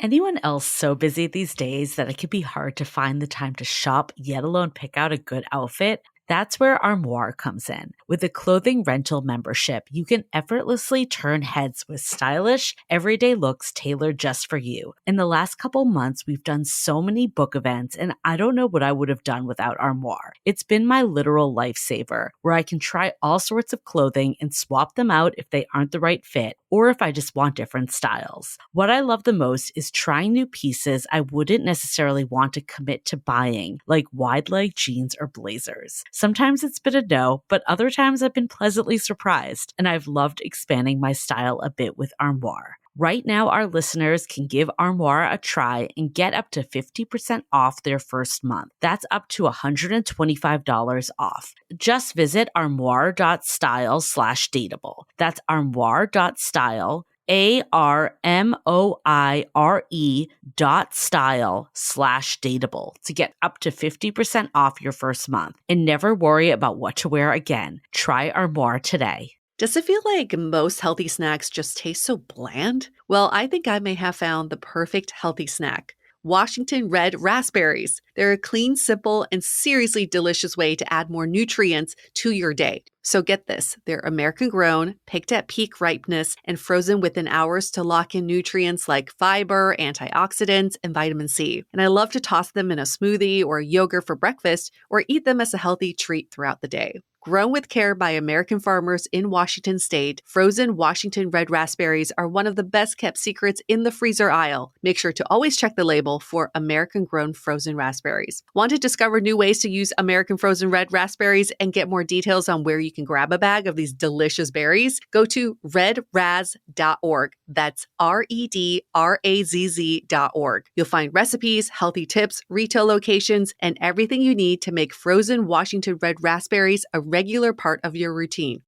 Anyone else so busy these days that it can be hard to find the time to shop, yet alone pick out a good outfit? That's where Armoire comes in. With a clothing rental membership, you can effortlessly turn heads with stylish, everyday looks tailored just for you. In the last couple months, we've done so many book events, and I don't know what I would have done without Armoire. It's been my literal lifesaver, where I can try all sorts of clothing and swap them out if they aren't the right fit, or if I just want different styles. What I love the most is trying new pieces I wouldn't necessarily want to commit to buying, like wide-leg jeans or blazers. Sometimes it's been a no, but other times I've been pleasantly surprised, and I've loved expanding my style a bit with Armoire. Right now, our listeners can give Armoire a try and get up to 50% off their first month. That's up to $125 off. Just visit armoire.style/dateable. That's armoire.style, ARMOIRE.style/dateable to get up to 50% off your first month and never worry about what to wear again. Try Armoire today. Does it feel like most healthy snacks just taste so bland? Well, I think I may have found the perfect healthy snack. Washington Red Raspberries. They're a clean, simple, and seriously delicious way to add more nutrients to your day. So get this, they're American grown, picked at peak ripeness, and frozen within hours to lock in nutrients like fiber, antioxidants, and vitamin C. And I love to toss them in a smoothie or a yogurt for breakfast or eat them as a healthy treat throughout the day. Grown with care by American farmers in Washington state, frozen Washington Red Raspberries are one of the best kept secrets in the freezer aisle. Make sure to always check the label for American grown frozen raspberries. Want to discover new ways to use American frozen red raspberries and get more details on where you can grab a bag of these delicious berries? Go to redraz.org. That's redrazz.org. You'll find recipes, healthy tips, retail locations, and everything you need to make frozen Washington Red Raspberries a regular part of your routine.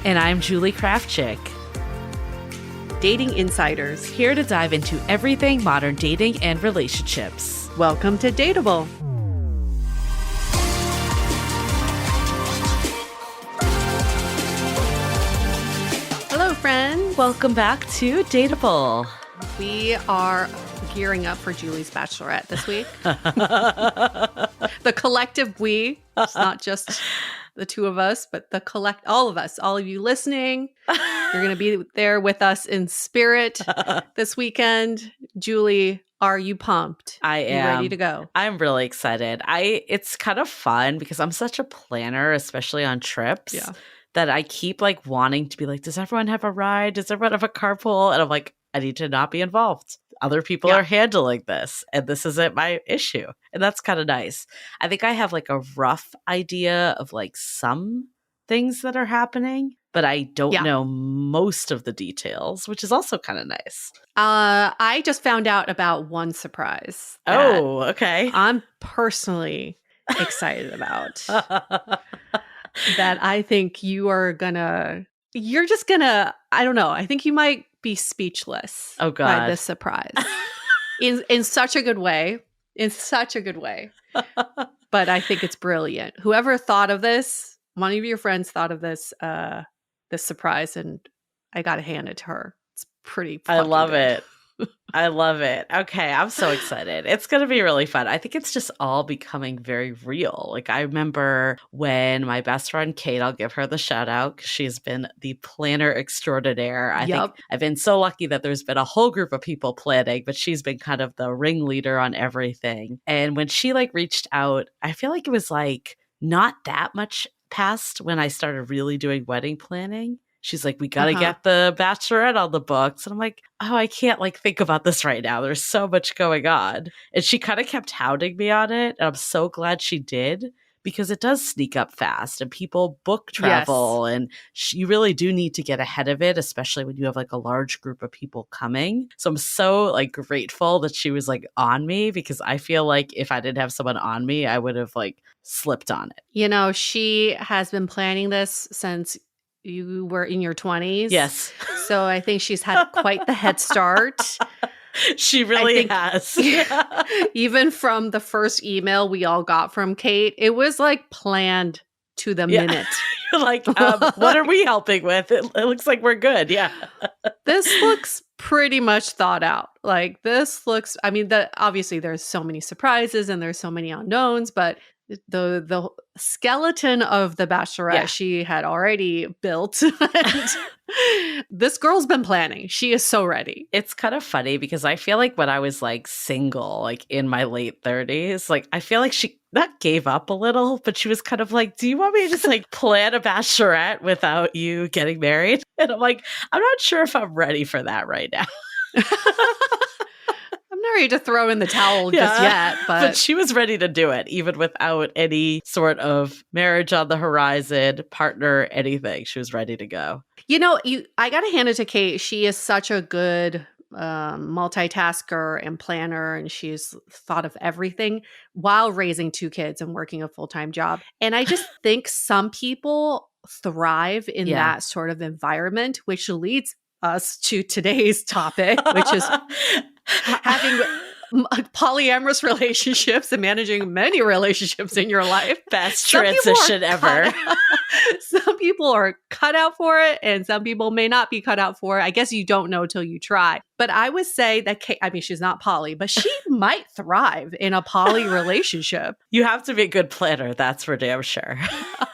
And I'm Julie Kraftchick, Dating Insiders, here to dive into everything modern dating and relationships. Welcome to Dateable. Hello, friends. Welcome back to Dateable. We are gearing up for Julie's bachelorette this week. The collective we. It's not just the two of us, but all of us, all of you listening. You're going to be there with us in spirit this weekend. Julie, are you pumped? I am. You ready to go? I'm really excited. It's kind of fun because I'm such a planner, especially on trips. Yeah. That I keep like wanting to be like, does everyone have a ride? Does everyone have a carpool? And I'm like, I need to not be involved. Other people are handling this, and this isn't my issue. And that's kind of nice. I think I have like a rough idea of like some things that are happening, but I don't know most of the details, which is also kind of nice. I just found out about one surprise. Oh, okay. I'm personally excited about. That I think you're just gonna, I don't know, I think you might be speechless by this surprise. in such a good way. In such a good way. But I think it's brilliant. Whoever thought of this, one of your friends thought of this surprise, and I gotta hand it to her. It's pretty I love good. it. I love it. Okay, I'm so excited. It's going to be really fun. I think it's just all becoming very real. Like I remember when my best friend Kate, I'll give her the shout out because she's been the planner extraordinaire. I think I've been so lucky that there's been a whole group of people planning, but she's been kind of the ringleader on everything. And when she like reached out, I feel like it was like not that much past when I started really doing wedding planning. She's like, we got to get the bachelorette on the books. And I'm like, oh, I can't like think about this right now. There's so much going on. And she kind of kept hounding me on it. And I'm so glad she did because it does sneak up fast and people book travel. And you really do need to get ahead of it, especially when you have like a large group of people coming. So I'm so like grateful that she was like on me because I feel like if I didn't have someone on me, I would have like slipped on it. You know, she has been planning this since you were in your 20s. Yes. So I think she's had quite the head start. She really has. Even from the first email we all got from Kate, it was like planned to the minute. Like, what are we helping with? It looks like we're good. Yeah. This looks pretty much thought out. Like this looks, I mean, obviously there's so many surprises and there's so many unknowns, but the skeleton of the Bachelorette she had already built. And this girl's been planning. She is so ready. It's kind of funny because I feel like when I was like single, like in my late 30s, like I feel like she not gave up a little, but she was kind of like, do you want me to just like plan a Bachelorette without you getting married? And I'm like, I'm not sure if I'm ready for that right now. I'm not ready to throw in the towel just yet, but she was ready to do it, even without any sort of marriage on the horizon, partner, anything. She was ready to go. You know, I got to hand it to Kate. She is such a good multitasker and planner, and she's thought of everything while raising 2 kids and working a full-time job. And I just think some people thrive in that sort of environment, which leads us to today's topic, which is having polyamorous relationships and managing many relationships in your life. Best transition ever. Some people are cut out for it, and some people may not be cut out for it. I guess you don't know till you try. But I would say that Kate, I mean, she's not poly, but she might thrive in a poly relationship. You have to be a good planner. That's for damn sure.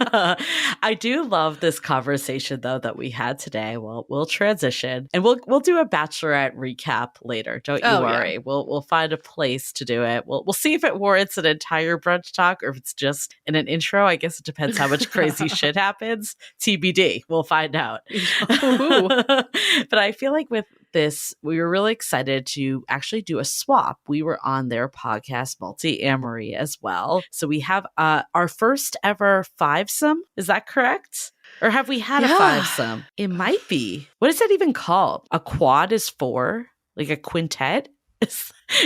I do love this conversation, though, that we had today. Well, we'll transition, and we'll do a Bachelorette recap later. Don't you worry. Yeah. We'll find a place to do it. We'll see if it warrants an entire brunch talk or if it's just in an intro. I guess it depends how much crazy shit happens. TBD. We'll find out. But I feel like with this, we were really excited to actually do a swap. We were on their podcast, Multiamory, as well. So we have our first ever fivesome. Is that correct? Or have we had a fivesome? It might be. What is that even called? A quad is 4? Like a quintet?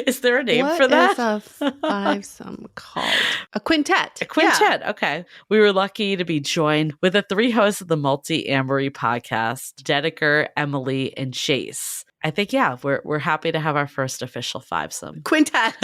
Is there a name for that? What is a fivesome called? A quintet. A quintet. Yeah. Okay. We were lucky to be joined with the 3 hosts of the Multiamory podcast, Dediker, Emily, and Jase. I think, we're happy to have our first official fivesome. Quintet.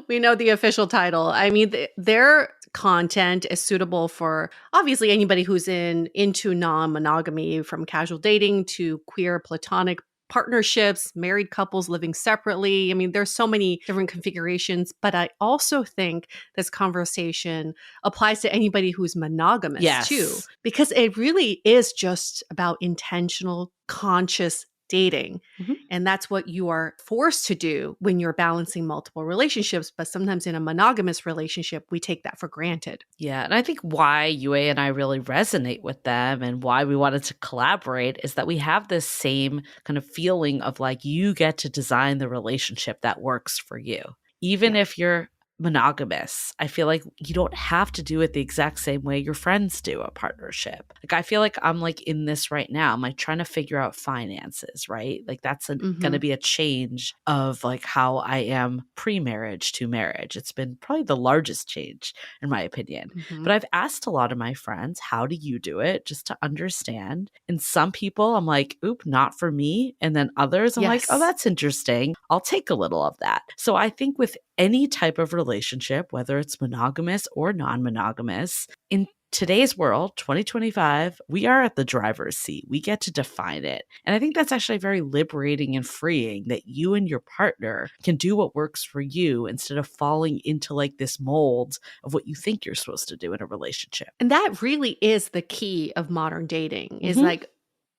We know the official title. I mean, their content is suitable for obviously anybody who's into non-monogamy, from casual dating to queer platonic partnerships, married couples living separately. I mean, there's so many different configurations, but I also think this conversation applies to anybody who's monogamous too, because it really is just about intentional, conscious dating. Mm-hmm. And that's what you are forced to do when you're balancing multiple relationships. But sometimes in a monogamous relationship, we take that for granted. Yeah. And I think why Yue and I really resonate with them and why we wanted to collaborate is that we have this same kind of feeling of like, you get to design the relationship that works for you. Even if you're monogamous, I feel like you don't have to do it the exact same way your friends do a partnership. Like, I feel like I'm like in this right now. I'm like trying to figure out finances, right? Like that's going to be a change of like how I am pre-marriage to marriage. It's been probably the largest change in my opinion. But I've asked a lot of my friends, how do you do it? Just to understand. And some people I'm like, oop, not for me. And then others I'm like, oh, that's interesting. I'll take a little of that. So I think with any type of relationship, whether it's monogamous or non-monogamous, in today's world, 2025, we are at the driver's seat. We get to define it. And I think that's actually very liberating and freeing that you and your partner can do what works for you instead of falling into like this mold of what you think you're supposed to do in a relationship. And that really is the key of modern dating is like,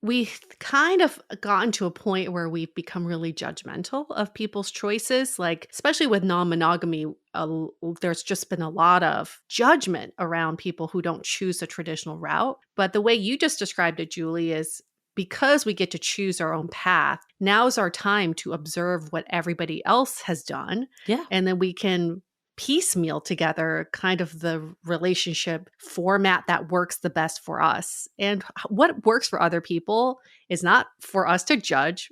we've kind of gotten to a point where we've become really judgmental of people's choices, like especially with non-monogamy. There's just been a lot of judgment around people who don't choose a traditional route. But the way you just described it, Julie, is because we get to choose our own path, now's our time to observe what everybody else has done. Yeah. And then we can piecemeal together kind of the relationship format that works the best for us. And what works for other people is not for us to judge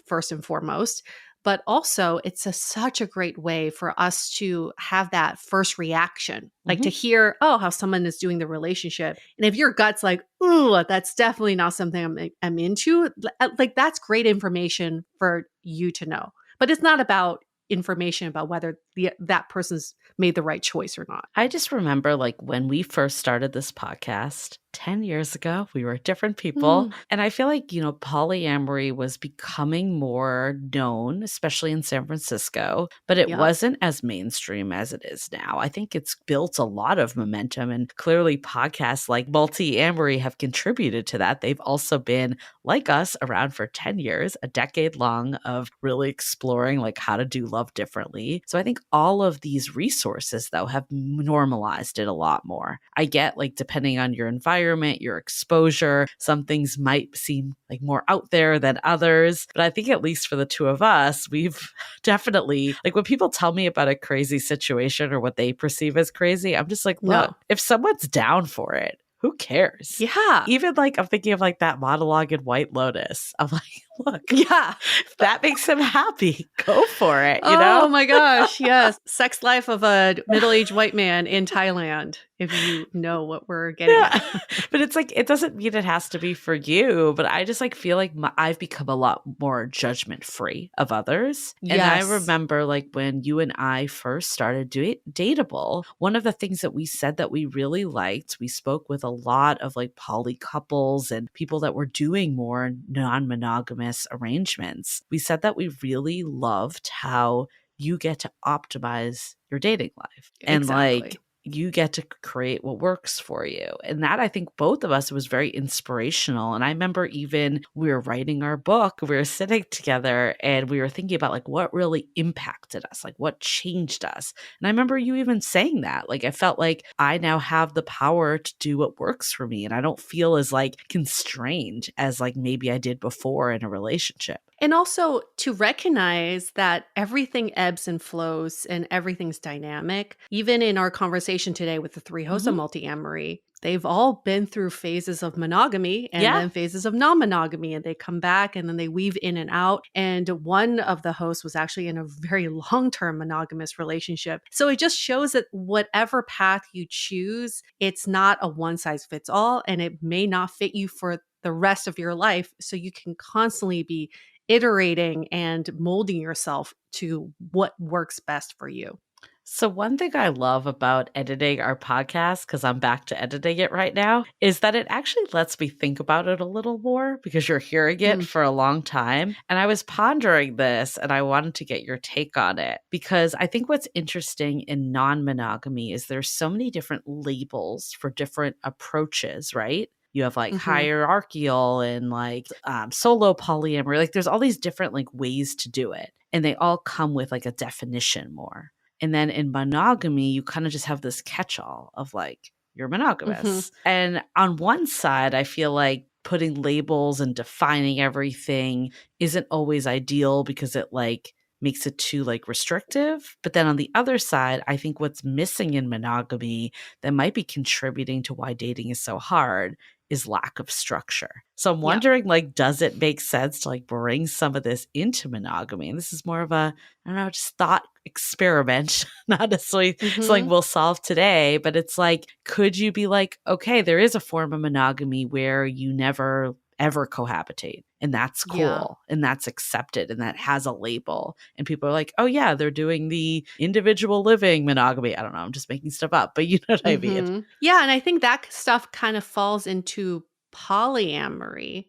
first and foremost, but also it's such a great way for us to have that first reaction, like to hear, how someone is doing the relationship. And if your gut's like, ooh, that's definitely not something I'm into, like that's great information for you to know. But it's not about information about whether that person's made the right choice or not. I just remember like when we first started this podcast, 10 years ago, we were different people. Mm, And I feel like, polyamory was becoming more known, especially in San Francisco, but it yep. wasn't as mainstream as it is now. I think it's built a lot of momentum, and clearly podcasts like Multiamory have contributed to that. They've also been, like us, around for 10 years, a decade long of really exploring like how to do love differently. So I think all of these resources, though, have normalized it a lot more. I get like, depending on your environment, your exposure, some things might seem like more out there than others. But I think at least for the two of us, we've definitely, like, when people tell me about a crazy situation or what they perceive as crazy, I'm just like, look, No. if someone's down for it, who cares? Yeah. Even like, I'm thinking of like that monologue in White Lotus. I'm like, look, Yeah. if that makes him happy, go for it, Oh my gosh. Yes. Sex life of a middle-aged white man in Thailand, if you know what we're getting Yeah. at. But it's like, it doesn't mean it has to be for you, but I just like feel like I've become a lot more judgment free of others. And I Yes. remember like when you and I first started doing Dateable, one of the things that we said that we really liked, we spoke with a lot of like poly couples and people that were doing more non-monogamous arrangements. We said that we really loved how you get to optimize your dating life. And Exactly. like, you get to create what works for you. And that, I think, both of us, was very inspirational. And I remember even we were writing our book, we were sitting together and we were thinking about like what really impacted us, like what changed us. And I remember you even saying that, like, I felt like I now have the power to do what works for me. And I don't feel as like constrained as like maybe I did before in a relationship. And also to recognize that everything ebbs and flows and everything's dynamic. Even in our conversation today with the three hosts of Mhm. Multiamory, they've all been through phases of monogamy and Yeah. then phases of non-monogamy, and they come back and then they weave in and out. And one of the hosts was actually in a very long-term monogamous relationship. So it just shows that whatever path you choose, it's not a one size fits all, and it may not fit you for the rest of your life. So you can constantly be iterating and molding yourself to what works best for you. So, one thing I love about editing our podcast, because I'm back to editing it right now, is that it actually lets me think about it a little more because you're hearing it Mm, for a long time. And I was pondering this and I wanted to get your take on it because I think what's interesting in non monogamy is there's so many different labels for different approaches, right? You have like mhm, hierarchical and like solo polyamory. Like, there's all these different like ways to do it. And they all come with like a definition more. And then in monogamy, you kind of just have this catch all of like, you're mhm. monogamous. And on one side, I feel like putting labels and defining everything isn't always ideal because it like makes it too like restrictive. But then on the other side, I think what's missing in monogamy that might be contributing to why dating is so hard is lack of structure. So I'm Yep. wondering, like, does it make sense to like bring some of this into monogamy? And this is more of a, I don't know, just thought experiment, not necessarily something Mhm. we'll solve today, but it's like, could you be like, okay, there is a form of monogamy where you never ever cohabitate, and that's Yeah. cool, and that's accepted, and that has a label. And people are like, oh, yeah, they're doing the individual living monogamy. I don't know, I'm just making stuff up, but you know what I mean? Yeah, and I think that stuff kind of falls into polyamory,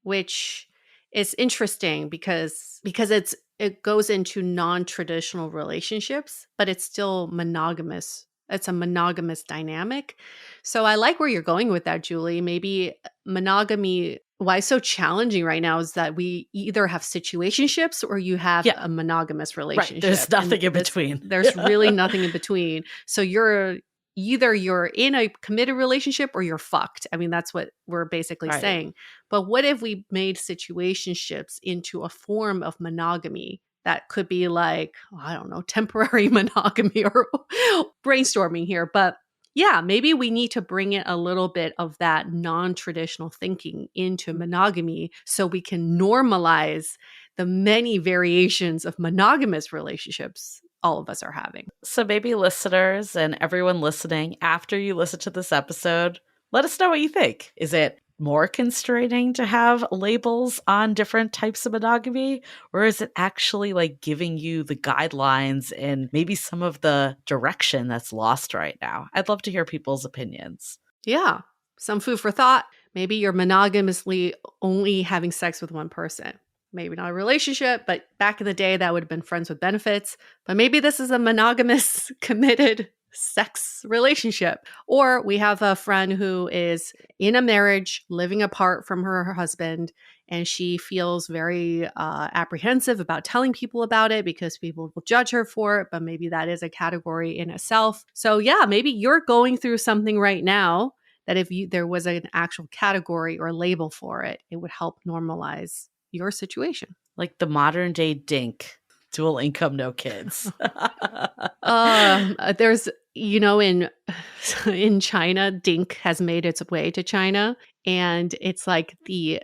which is interesting because it goes into non-traditional relationships, but it's still monogamous. It's a monogamous dynamic. So I like where you're going with that, Julie. Maybe monogamy, why it's so challenging right now is that we either have situationships or you have Yeah, a monogamous right. There's relationship. And nothing in this between. there's really nothing in between. So you're in a committed relationship or you're fucked. I mean, that's what we're basically Right. saying. But what if we made situationships into a form of monogamy that could be like, I don't know, temporary monogamy or brainstorming here. But yeah, maybe we need to bring in a little bit of that non traditional thinking into monogamy so we can normalize the many variations of monogamous relationships all of us are having. So maybe listeners and everyone listening, after you listen to this episode, let us know what you think. Is it more constraining to have labels on different types of monogamy? Or is it actually like giving you the guidelines and maybe some of the direction that's lost right now? I'd love to hear people's opinions. Yeah. Some food for thought. Maybe you're monogamously only having sex with one person. Maybe not a relationship, but back in the day, that would have been friends with benefits. But maybe this is a monogamous, committed sex relationship. Or we have a friend who is in a marriage, living apart from her husband, and she feels very apprehensive about telling people about it because people will judge her for it. But maybe that is a category in itself. So yeah, maybe you're going through something right now that if there was an actual category or label for it, it would help normalize your situation. Like the modern day dink, dual income, no kids. There's, in China, dink has made its way to China, and it's like the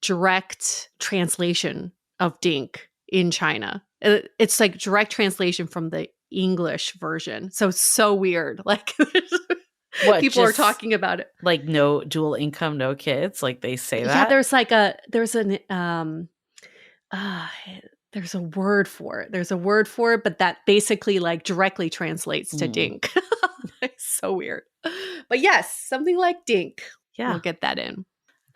direct translation of dink in China. It's like direct translation from the English version. So it's so weird. Like What, people are just talking about it. Like no dual income, no kids. Like they say that. Yeah, there's a word for it. There's a word for it, but that basically like directly translates to dink. It's so weird. But yes, something like dink. Yeah. We'll get that in.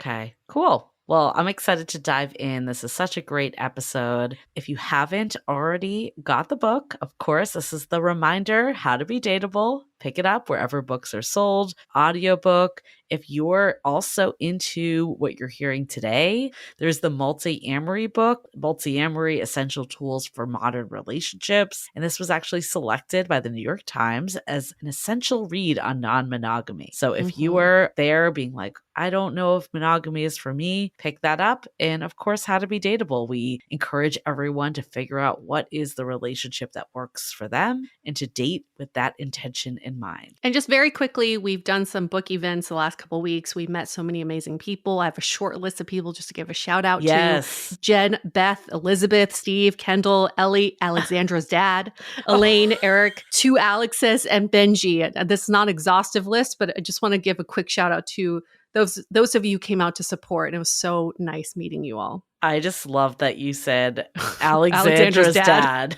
Okay, cool. Well, I'm excited to dive in. This is such a great episode. If you haven't already got the book, of course, this is the reminder, How to Be Dateable. Pick it up wherever books are sold, audiobook. If you're also into what you're hearing today, there's the Multiamory book, Multiamory Essential Tools for Modern Relationships. And this was actually selected by the New York Times as an essential read on non-monogamy. So if you are there being like, I don't know if monogamy is for me, pick that up. And of course, How to Be Dateable. We encourage everyone to figure out what is the relationship that works for them and to date with that intention in mind. And just very quickly, we've done some book events the last couple of weeks. We've met so many amazing people. I have a short list of people just to give a shout out to. Jen, Beth, Elizabeth, Steve, Kendall, Ellie, Alexandra's dad, Elaine, Eric, 2 Alexes, and Benji. And this is not an exhaustive list, but I just want to give a quick shout out to those of you who came out to support. And it was so nice meeting you all. I just love that you said Alexandra's dad.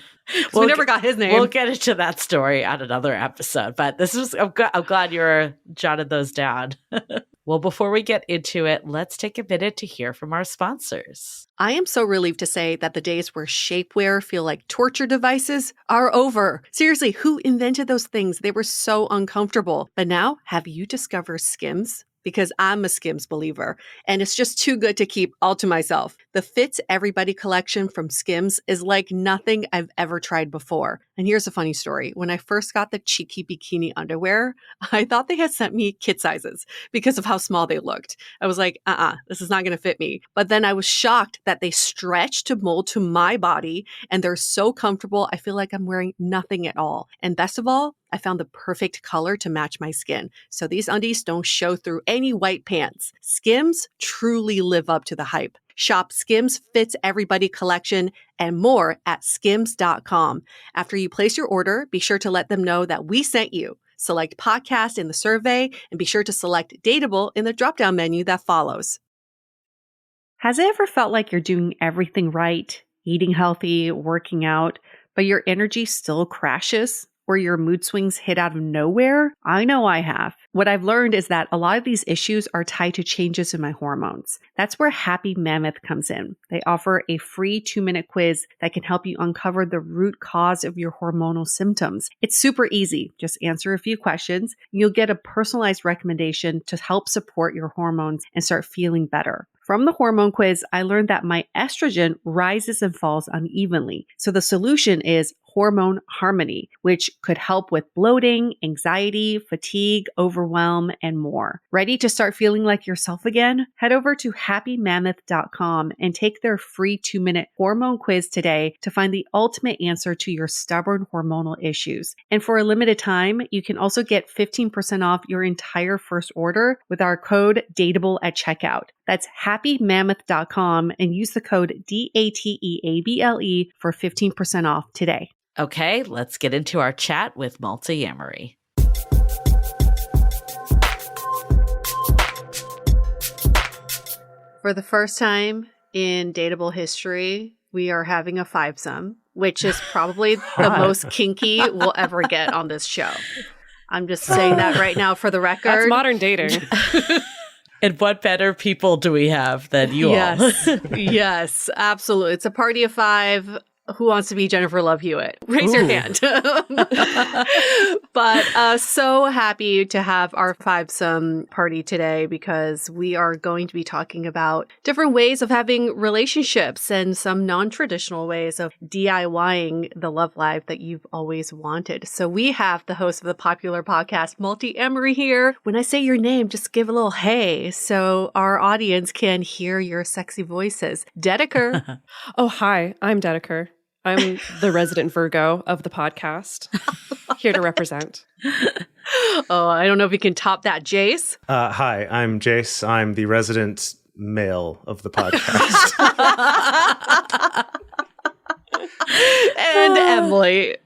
We never got his name. We'll get into that story on another episode, but I'm glad you jotted those down. Well, before we get into it, let's take a minute to hear from our sponsors. I am so relieved to say that the days where shapewear feel like torture devices are over. Seriously, who invented those things? They were so uncomfortable. But now, have you discovered Skims? Because I'm a Skims believer, and it's just too good to keep all to myself. The Fits Everybody collection from Skims is like nothing I've ever tried before. And here's a funny story. When I first got the cheeky bikini underwear, I thought they had sent me kid sizes because of how small they looked. I was like, this is not going to fit me. But then I was shocked that they stretch to mold to my body, and they're so comfortable. I feel like I'm wearing nothing at all. And best of all, I found the perfect color to match my skin. So these undies don't show through any white pants. Skims truly live up to the hype. Shop Skims Fits Everybody collection and more at skims.com. After you place your order, be sure to let them know that we sent you. Select podcast in the survey and be sure to select Dateable in the drop-down menu that follows. Has it ever felt like you're doing everything right, eating healthy, working out, but your energy still crashes? Or your mood swings hit out of nowhere? I know I have. What I've learned is that a lot of these issues are tied to changes in my hormones. That's where Happy Mammoth comes in. They offer a free 2-minute quiz that can help you uncover the root cause of your hormonal symptoms. It's super easy. Just answer a few questions. You'll get a personalized recommendation to help support your hormones and start feeling better. From the hormone quiz, I learned that my estrogen rises and falls unevenly. So the solution is hormone harmony, which could help with bloating, anxiety, fatigue, overwhelm, and more. Ready to start feeling like yourself again? Head over to happymammoth.com and take their free 2-minute hormone quiz today to find the ultimate answer to your stubborn hormonal issues. And for a limited time, you can also get 15% off your entire first order with our code DATEABLE at checkout. That's happymammoth.com and use the code DATEABLE for 15% off today. Okay, let's get into our chat with Multiamory. For the first time in Dateable history, we are having a fivesome, which is probably the most kinky we'll ever get on this show. I'm just saying that right now for the record. That's modern dating. And what better people do we have than you all? Yes, absolutely. It's a party of 5. Who wants to be Jennifer Love Hewitt? Raise your hand. But so happy to have our fivesome party today because we are going to be talking about different ways of having relationships and some non-traditional ways of DIYing the love life that you've always wanted. So we have the host of the popular podcast, Multiamory, here. When I say your name, just give a little hey so our audience can hear your sexy voices. Dediker. Oh, hi. I'm Dediker. I'm the resident Virgo of the podcast, here to represent. Oh, I don't know if you can top that. Jase? Hi, I'm Jase. I'm the resident male of the podcast. And Emily.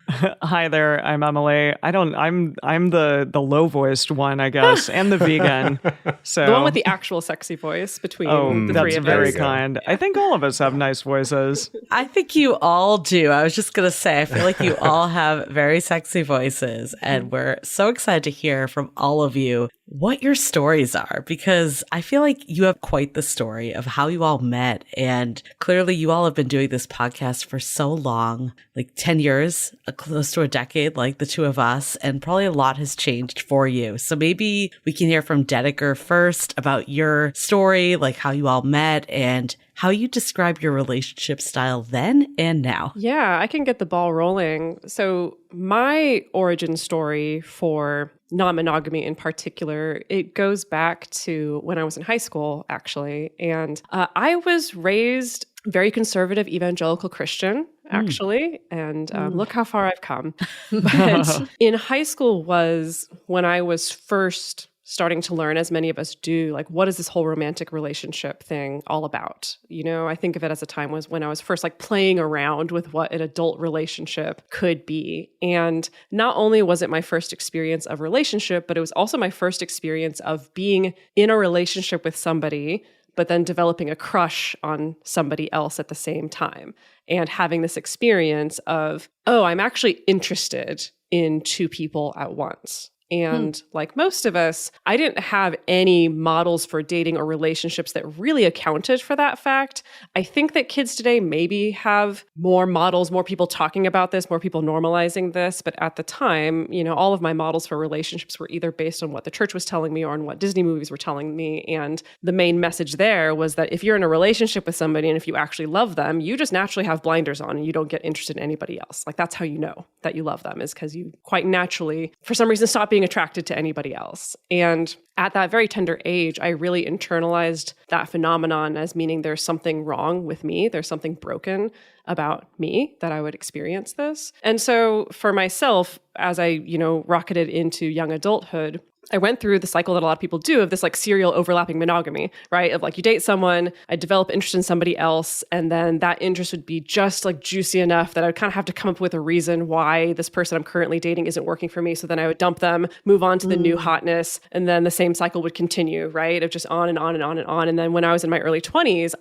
Hi there, I'm Emily. I'm the low voiced one, I guess, and the vegan. So the one with the actual sexy voice between the three that's of very us. kind. I think all of us have nice voices. I think you all do. I was just going to say, I feel like you all have very sexy voices, and we're so excited to hear from all of you what your stories are, because I feel like you have quite the story of how you all met. And clearly you all have been doing this podcast for so long, like 10 years, close to a decade, like the two of us, and probably a lot has changed for you. So maybe we can hear from Dediker first about your story, like how you all met and how you describe your relationship style then and now. Yeah, I can get the ball rolling. So my origin story for non-monogamy in particular, it goes back to when I was in high school, actually. And I was raised very conservative evangelical Christian, actually. And look how far I've come. But in high school was when I was first starting to learn, as many of us do, like, what is this whole romantic relationship thing all about? You know, I think of it as a time was when I was first like playing around with what an adult relationship could be. And not only was it my first experience of relationship, but it was also my first experience of being in a relationship with somebody, but then developing a crush on somebody else at the same time. And having this experience of, oh, I'm actually interested in two people at once. And like most of us, I didn't have any models for dating or relationships that really accounted for that fact. I think that kids today maybe have more models, more people talking about this, more people normalizing this. But at the time, you know, all of my models for relationships were either based on what the church was telling me or on what Disney movies were telling me. And the main message there was that if you're in a relationship with somebody and if you actually love them, you just naturally have blinders on and you don't get interested in anybody else. Like that's how you know that you love them, is because you quite naturally, for some reason, stop being attracted to anybody else. And at that very tender age, I really internalized that phenomenon as meaning there's something wrong with me. There's something broken about me that I would experience this. And so for myself, as I, you know, rocketed into young adulthood, I went through the cycle that a lot of people do of this like serial overlapping monogamy, right? Of like you date someone, I develop interest in somebody else, and then that interest would be just like juicy enough that I would kind of have to come up with a reason why this person I'm currently dating isn't working for me. So then I would dump them, move on to the new hotness, and then the same cycle would continue, right? Of just on and on and on and on. And then when I was in my early 20s,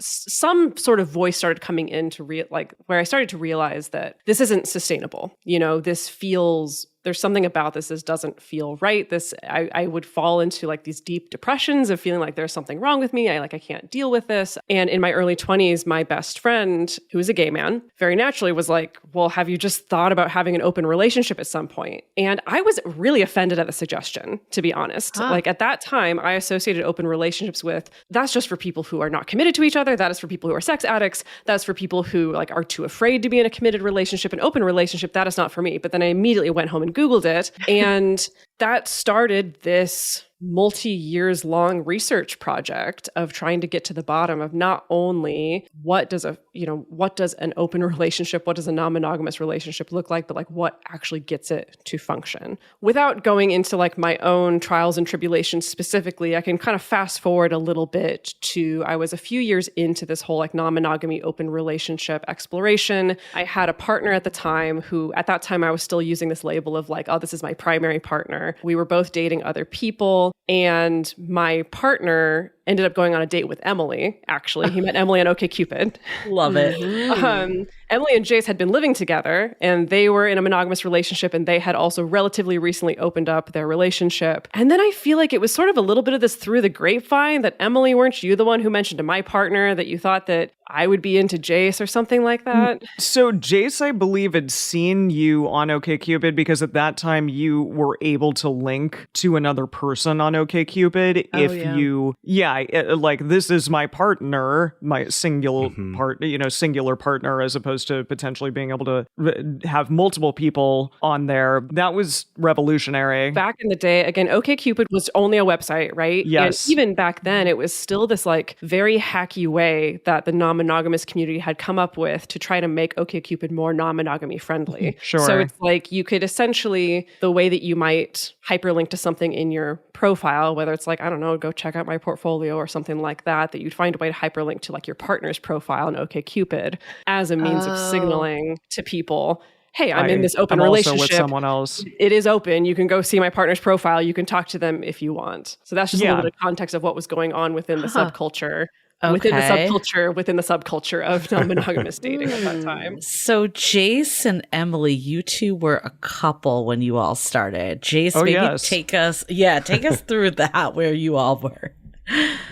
some sort of voice started coming in to where I started to realize that this isn't sustainable. You know, there's something about this doesn't feel right. I would fall into like these deep depressions of feeling like there's something wrong with me. I can't deal with this. And in my early 20s, my best friend, who is a gay man, very naturally was like, well, have you just thought about having an open relationship at some point? And I was really offended at the suggestion, to be honest. Like at that time, I associated open relationships with, that's just for people who are not committed to each other. That is for people who are sex addicts. That's for people who like are too afraid to be in a committed relationship. An open relationship, that is not for me. But then I immediately went home and Googled it. And that started this multi-years long research project of trying to get to the bottom of not only what does an open relationship, what does a non-monogamous relationship look like, but like what actually gets it to function. Without going into like my own trials and tribulations specifically, I can kind of fast forward a little bit to, I was a few years into this whole like non-monogamy open relationship exploration. I had a partner at the time who, at that time I was still using this label of like, oh, this is my primary partner. We were both dating other people. And my partner ended up going on a date with Emily, actually. He met Emily on OkCupid. Love it. Emily and Jase had been living together, and they were in a monogamous relationship, and they had also relatively recently opened up their relationship. And then I feel like it was sort of a little bit of this through the grapevine that, Emily, weren't you the one who mentioned to my partner that you thought that I would be into Jase or something like that? So Jase, I believe, had seen you on OkCupid because at that time you were able to link to another person on OkCupid. Like, this is my partner, my singular partner, as opposed to potentially being able to have multiple people on there. That was revolutionary. Back in the day, again, OkCupid was only a website, right? Yes. And even back then, it was still this like very hacky way that the non-monogamous community had come up with to try to make OkCupid more non-monogamy friendly. Sure. So it's like you could essentially, the way that you might hyperlink to something in your profile, whether it's like, I don't know, go check out my portfolio or something like that, that you'd find a way to hyperlink to like your partner's profile on OkCupid as a means of signaling to people, hey, I'm in this open relationship. Also with someone else. It is open. You can go see my partner's profile. You can talk to them if you want. So that's just a little bit of context of what was going on within the subculture. Okay. Within the subculture of non-monogamous dating at that time. So Jase and Emily, you two were a couple when you all started. Jase, take us through that, where you all were.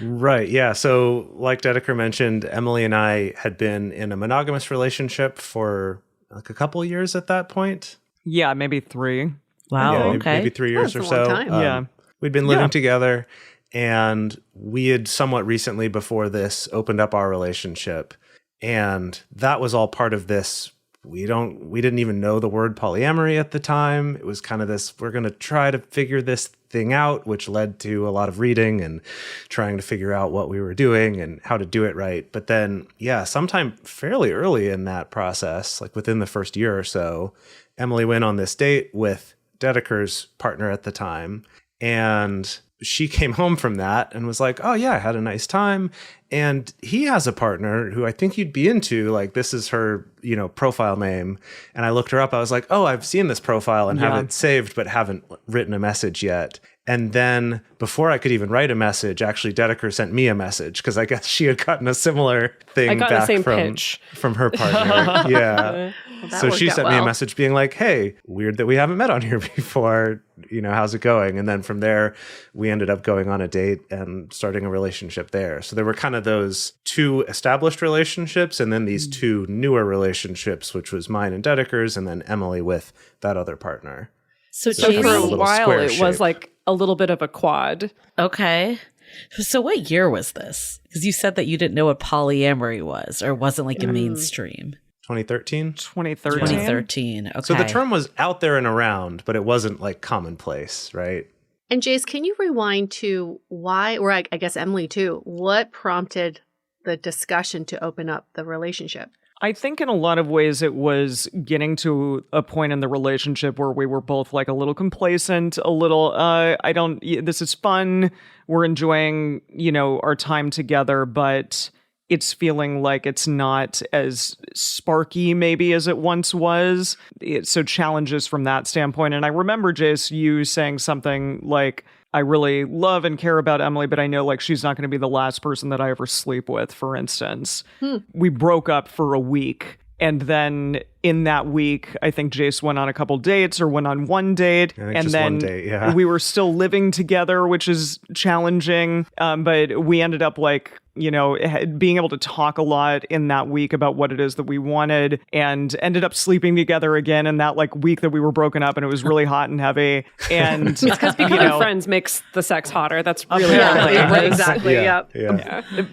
Right. Yeah. So like Dediker mentioned, Emily and I had been in a monogamous relationship for like a couple of years at that point. Yeah, maybe 3. Wow. Yeah, okay. Maybe 3 years or That's a long so. time. We'd been living together, and we had somewhat recently before this opened up our relationship. And that was all part of this. We didn't even know the word polyamory at the time. It was kind of this, we're going to try to figure this thing out, which led to a lot of reading and trying to figure out what we were doing and how to do it right. But then, sometime fairly early in that process, like within the first year or so, Emily went on this date with Dediker's partner at the time. And she came home from that and was like, oh yeah, I had a nice time. And he has a partner who I think you'd be into. Like, this is her, profile name. And I looked her up. I was like, oh, I've seen this profile and have it saved, but haven't written a message yet. And then before I could even write a message, actually Dediker sent me a message because I guess she had gotten a similar thing back from her partner. Yeah. So she sent me a message being like, hey, weird that we haven't met on here before. How's it going? And then from there, we ended up going on a date and starting a relationship there. So there were kind of those 2 established relationships and then these 2 newer relationships, which was mine and Dediker's, and then Emily with that other partner. So for a while, it was like a little bit of a quad. Okay. So what year was this? Because you said that you didn't know what polyamory was, or wasn't like a mainstream. 2013? 2013. Okay. So the term was out there and around, but it wasn't like commonplace, right? And Jase, can you rewind to why, or I guess Emily too, what prompted the discussion to open up the relationship? I think in a lot of ways it was getting to a point in the relationship where we were both like a little complacent, a little, this is fun. We're enjoying, our time together, but it's feeling like it's not as sparky maybe as it once was. So challenges from that standpoint. And I remember, Jase, you saying something like, I really love and care about Emily, but I know like she's not going to be the last person that I ever sleep with, for instance. We broke up for a week. And then in that week, I think Jase went on a couple dates or went on one date. And then one date, we were still living together, which is challenging. But we ended up like, being able to talk a lot in that week about what it is that we wanted, and ended up sleeping together again in that like week that we were broken up, and it was really hot and heavy. And it's because becoming friends makes the sex hotter. That's really exactly. Yeah.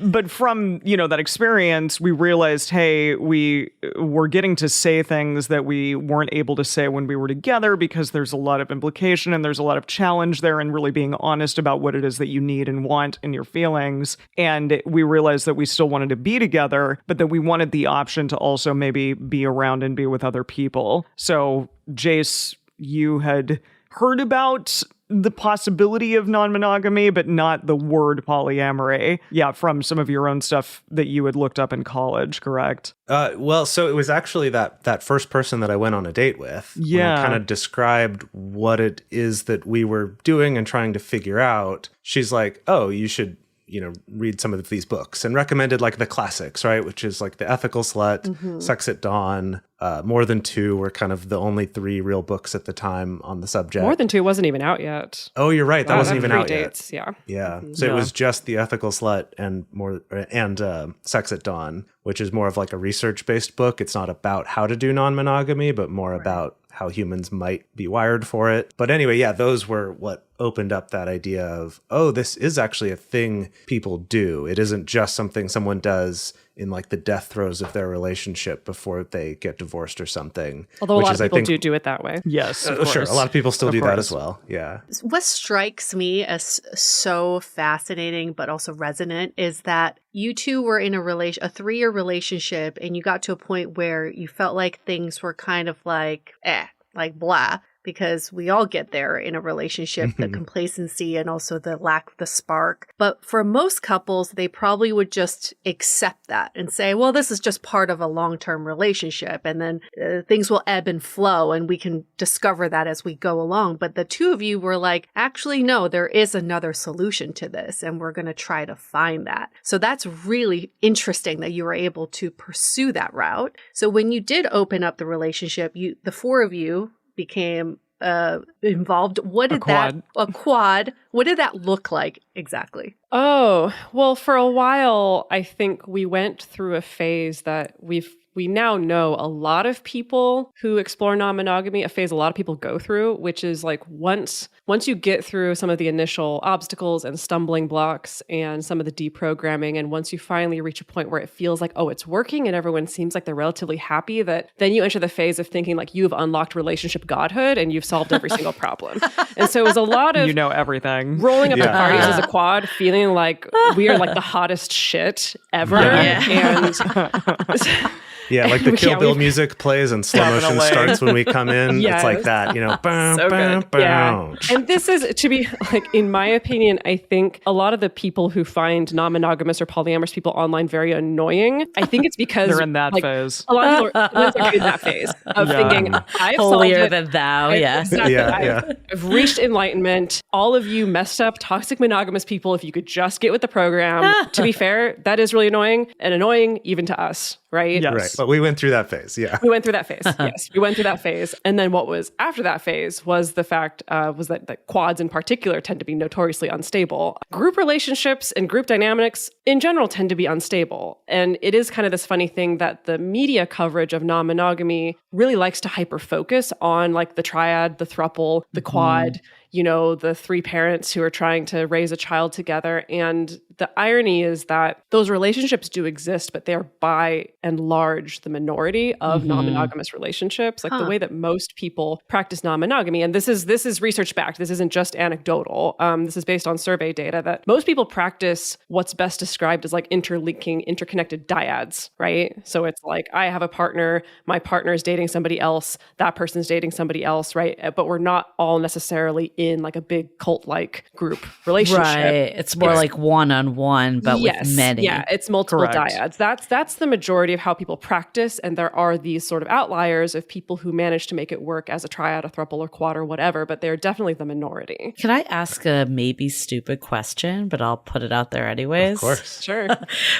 But from, that experience, we realized, hey, we were getting to say things that we weren't able to say when we were together, because there's a lot of implication and there's a lot of challenge there in really being honest about what it is that you need and want in your feelings. And we realized that we still wanted to be together, but that we wanted the option to also maybe be around and be with other people. So, Jase, you had heard about the possibility of non-monogamy, but not the word polyamory. Yeah, from some of your own stuff that you had looked up in college, correct? So it was actually that first person that I went on a date with. Yeah. When I kind of described what it is that we were doing and trying to figure out. She's like, oh, you should read some of these books and recommended like the classics, right? Which is like The Ethical Slut, Sex at Dawn, More Than Two were kind of the only 3 real books at the time on the subject. More Than Two wasn't even out yet. Oh, you're right. That wasn't even out yet. Yeah. Yeah. So it was just The Ethical Slut and Sex at Dawn, which is more of like a research-based book. It's not about how to do non-monogamy, but more about how humans might be wired for it. But anyway, yeah, those were what opened up that idea of, oh, this is actually a thing people do. It isn't just something someone does in like the death throes of their relationship before they get divorced or something. Although a lot of people do it that way. Yes, sure. A lot of people still do that as well. Yeah. What strikes me as so fascinating but also resonant is that you two were in a 3-year relationship, and you got to a point where you felt like things were kind of like blah, because we all get there in a relationship, the complacency and also the lack of the spark. But for most couples, they probably would just accept that and say, well, this is just part of a long-term relationship. And then things will ebb and flow, and we can discover that as we go along. But the two of you were like, actually, no, there is another solution to this, and we're going to try to find that. So that's really interesting that you were able to pursue that route. So when you did open up the relationship, the 4 of you became involved. A quad. What did that look like exactly? Oh, well, for a while, I think we went through a phase that we now know a lot of people who explore non-monogamy, a phase a lot of people go through, which is like once you get through some of the initial obstacles and stumbling blocks and some of the deprogramming, and once you finally reach a point where it feels like, oh, it's working and everyone seems like they're relatively happy, that then you enter the phase of thinking like you've unlocked relationship godhood and you've solved every single problem. And so it was a lot of everything. Rolling up the parties as a quad, feeling like we are like the hottest shit ever. And yeah, like the Kill Bill music plays and slow motion starts when we come in. Yes. It's like that, boom, so boom, boom. Yeah. And this is, to be like, in my opinion, I think a lot of the people who find non-monogamous or polyamorous people online very annoying, I think it's because they're in that phase. A lot of people are in that phase of thinking, I've holier than thou. I've reached enlightenment. All of you messed up, toxic monogamous people, if you could just get with the program. To be fair, that is really annoying, and annoying even to us. Right? Yes. Right. But we went through that phase. Yeah. We went through that phase. Yes. We went through that phase. And then what was after that phase was the fact that quads in particular tend to be notoriously unstable. Group relationships and group dynamics in general tend to be unstable. And it is kind of this funny thing that the media coverage of non-monogamy really likes to hyper-focus on like the triad, the throuple, the quad, the 3 parents who are trying to raise a child together. And the irony is that those relationships do exist, but they are by and large the minority of non-monogamous relationships. Like the way that most people practice non-monogamy, and this is research backed. This isn't just anecdotal. This is based on survey data that most people practice what's best described as like interlinking, interconnected dyads, right? So it's like I have a partner, my partner is dating somebody else, that person's dating somebody else, right? But we're not all necessarily in like a big cult-like group relationship. Right. It's more like one-on-one, but with many. Yeah, it's multiple dyads. That's the majority of how people practice, and there are these sort of outliers of people who manage to make it work as a triad, a throuple, or quad, or whatever, but they're definitely the minority. Can I ask a maybe stupid question, but I'll put it out there anyways? Of course. Sure.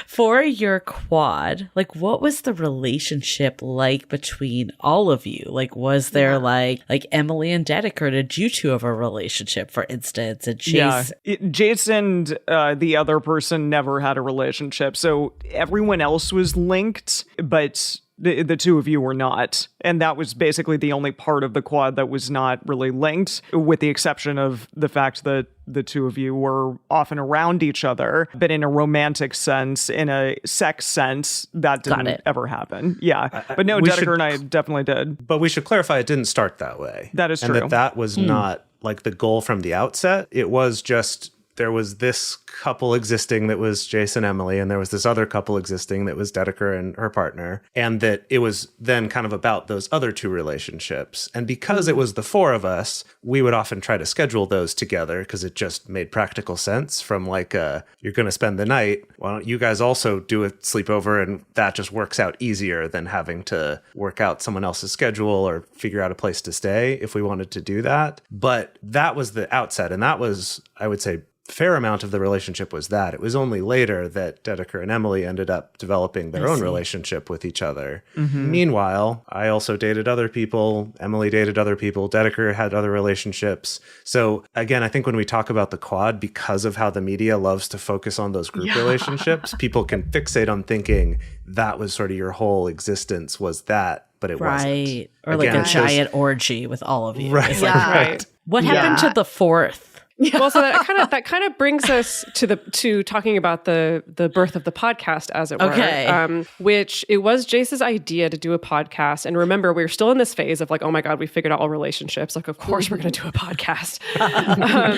For your quad, like what was the relationship like between all of you? Like was there like Emily and Dediker, did you two have a relationship, for instance? And Jase? Yeah. Jase and the other person never had a relationship. So everyone else was linked, but the two of you were not. And that was basically the only part of the quad that was not really linked, with the exception of the fact that the two of you were often around each other, but in a romantic sense, in a sex sense, that didn't ever happen. Yeah. But no, Dediker and I definitely did. But we should clarify, it didn't start that way. That is true. And that was not like the goal from the outset. It was just, there was this couple existing that was Jase and Emily, and there was this other couple existing that was Dediker and her partner, and that it was then kind of about those other 2 relationships. And because it was the 4 of us, we would often try to schedule those together because it just made practical sense from like, you're going to spend the night, why don't you guys also do a sleepover? And that just works out easier than having to work out someone else's schedule or figure out a place to stay if we wanted to do that. But that was the outset, and that was I would say, fair amount of the relationship was that. It was only later that Dediker and Emily ended up developing their own relationship with each other. Meanwhile, I also dated other people. Emily dated other people. Dediker had other relationships. So again, I think when we talk about the quad, because of how the media loves to focus on those group relationships, people can fixate on thinking that was sort of your whole existence was that, but it wasn't. Or Again, like a giant orgy with all of you. Right. It's like, Right. what happened to the fourth? Well, so that kind of brings us to talking about the birth of the podcast, as it were. Okay. Which it was Jase's idea to do a podcast, and remember, we were still in this phase of like, oh my god, we figured out all relationships. Like, of course, we're going to do a podcast.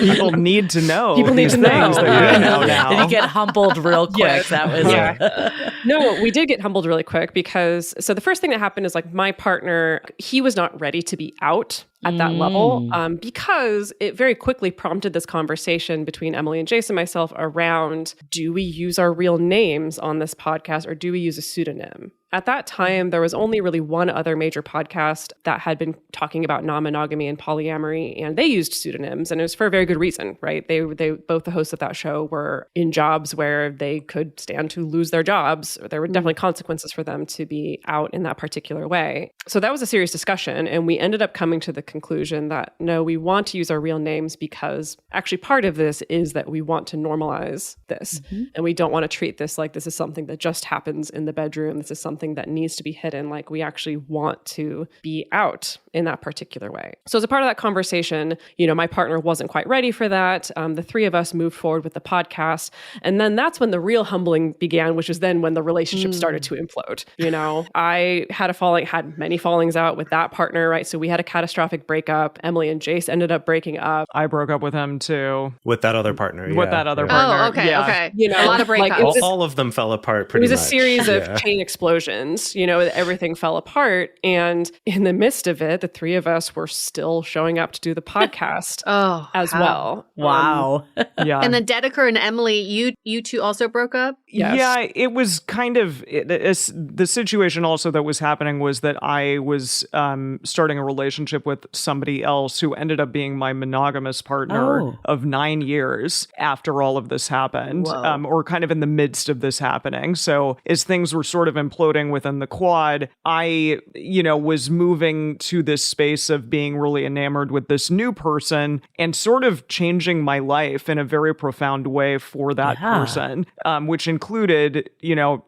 People need to know. People need these to know. things that you know now. Did you get humbled real quick? Yes. That was No, we did get humbled really quick because so the first thing that happened is like my partner, he was not ready to be out at that level because it very quickly prompted this conversation between Emily and Jase and myself around, do we use our real names on this podcast or do we use a pseudonym? At that time, there was only really one other major podcast that had been talking about non-monogamy and polyamory, and they used pseudonyms, and it was for a very good reason, right? They both the hosts of that show were in jobs where they could stand to lose their jobs. There were definitely consequences for them to be out in that particular way. So that was a serious discussion, and we ended up coming to the conclusion that no, we want to use our real names because actually part of this is that we want to normalize this, and we don't want to treat this like this is something that just happens in the bedroom. This is something that needs to be hidden. Like we actually want to be out in that particular way. So as a part of that conversation, my partner wasn't quite ready for that. The three of us moved forward with the podcast. And then that's when the real humbling began, which is then when the relationship started to implode. I had many fallings out with that partner, right? So we had a catastrophic breakup. Emily and Jase ended up breaking up. I broke up with him too. With that other partner. With that other partner. Oh, okay, yeah. okay. A lot of breakups. All of them fell apart pretty much. It was a series of chain explosions, everything fell apart. And in the midst of it, the three of us were still showing up to do the podcast as well. wow. Yeah. And then Dediker and Emily, you two also broke up? Yes. Yeah, it was kind of the situation also that was happening was that I was starting a relationship with somebody else who ended up being my monogamous partner of 9 years after all of this happened, or kind of in the midst of this happening. So as things were sort of imploding within the quad, I, was moving to this space of being really enamored with this new person and sort of changing my life in a very profound way for that person, which included,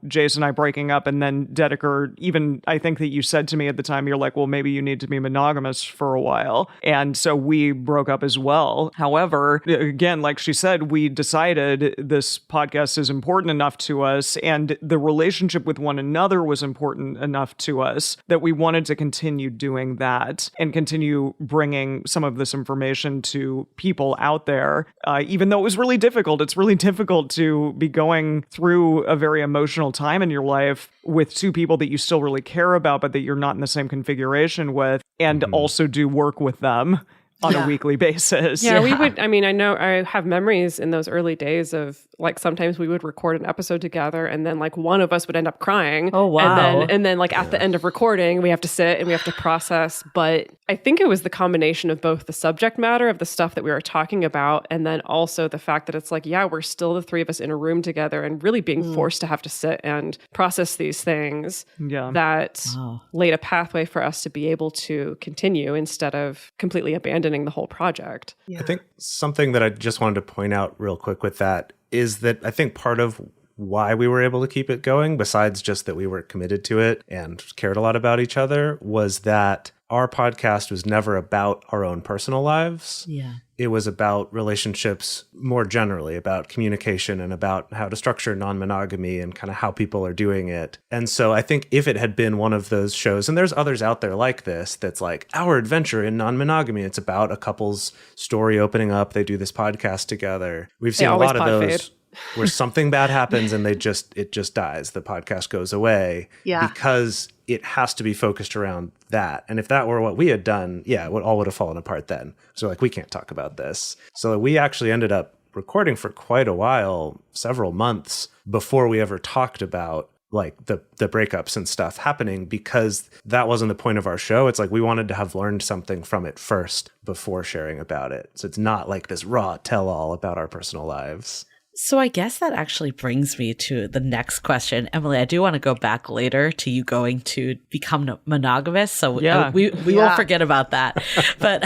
Jase and I breaking up, and then Dediker, even I think that you said to me at the time, you're like, well, maybe you need to be monogamous for a while. And so we broke up as well. However, again, like she said, we decided this podcast is important enough to us and the relationship with one another was important enough to us that we wanted to continue doing that and continue bringing some of this information to people out there, even though it was really difficult. It's really difficult to be going through a very emotional time in your life with two people that you still really care about, but that you're not in the same configuration with, and also do work with them on a weekly basis. Yeah, we would. I mean, I know I have memories in those early days of like sometimes we would record an episode together and then like one of us would end up crying. Oh, wow. And then like at the end of recording, we have to sit and we have to process. But I think it was the combination of both the subject matter of the stuff that we were talking about and then also the fact that it's like, yeah, we're still the three of us in a room together and really being forced to have to sit and process these things that laid a pathway for us to be able to continue instead of completely abandoning the whole project. I think something that I just wanted to point out real quick with that is that I think part of why we were able to keep it going, besides just that we were committed to it and cared a lot about each other, was that our podcast was never about our own personal lives. Yeah. It was about relationships more generally, about communication and about how to structure non-monogamy and kind of how people are doing it. And so I think if it had been one of those shows, and there's others out there like this, that's like our adventure in non-monogamy. It's about a couple's story opening up. They do this podcast together. We've seen a lot of those where something bad happens and it just dies. The podcast goes away because it has to be focused around that. And if that were what we had done, it all would have fallen apart then. So like, we can't talk about this. So we actually ended up recording for quite a while, several months before we ever talked about like the breakups and stuff happening, because that wasn't the point of our show. It's like we wanted to have learned something from it first before sharing about it. So it's not like this raw tell-all about our personal lives. So I guess that actually brings me to the next question. Emily, I do want to go back later to you going to become monogamous. So we won't forget about that. But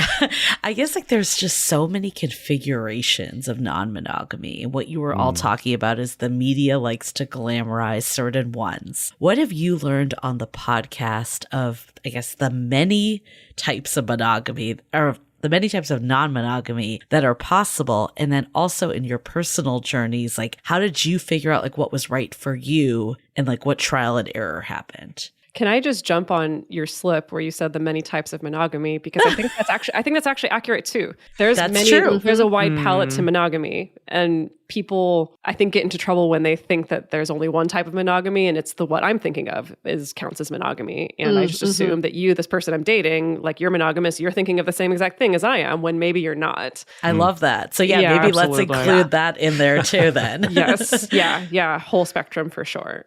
I guess like there's just so many configurations of non-monogamy. And what you were all talking about is the media likes to glamorize certain ones. What have you learned on the podcast of, I guess, the many types of monogamy, or the many types of non-monogamy that are possible? And then also in your personal journeys, like how did you figure out like what was right for you and like what trial and error happened? Can I just jump on your slip where you said the many types of monogamy? Because I think that's actually accurate too. There's true. There's a wide palette to monogamy, and people I think get into trouble when they think that there's only one type of monogamy, and it's the what I'm thinking of counts as monogamy. And I just assume that this person I'm dating, like you're monogamous, you're thinking of the same exact thing as I am, when maybe you're not. I love that. So maybe absolutely. Let's include that in there too then. Yes. Yeah. Whole spectrum for sure.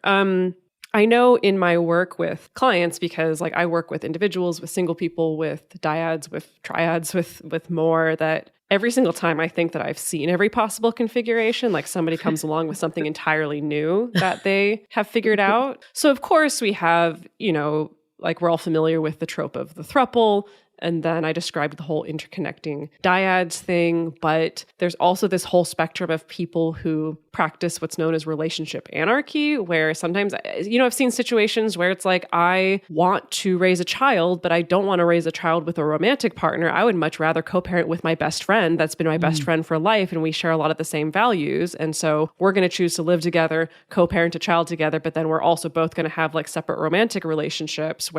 I know in my work with clients, because like I work with individuals, with single people, with dyads, with triads, with more, that every single time I think that I've seen every possible configuration, like somebody comes along with something entirely new that they have figured out. So of course we have, like we're all familiar with the trope of the throuple. And then I described the whole interconnecting dyads thing, but there's also this whole spectrum of people who practice what's known as relationship anarchy, where sometimes, I've seen situations where it's like, I want to raise a child, but I don't want to raise a child with a romantic partner. I would much rather co-parent with my best friend that's been my best friend for life, and we share a lot of the same values. And so we're going to choose to live together, co-parent a child together, but then we're also both going to have like separate romantic relationships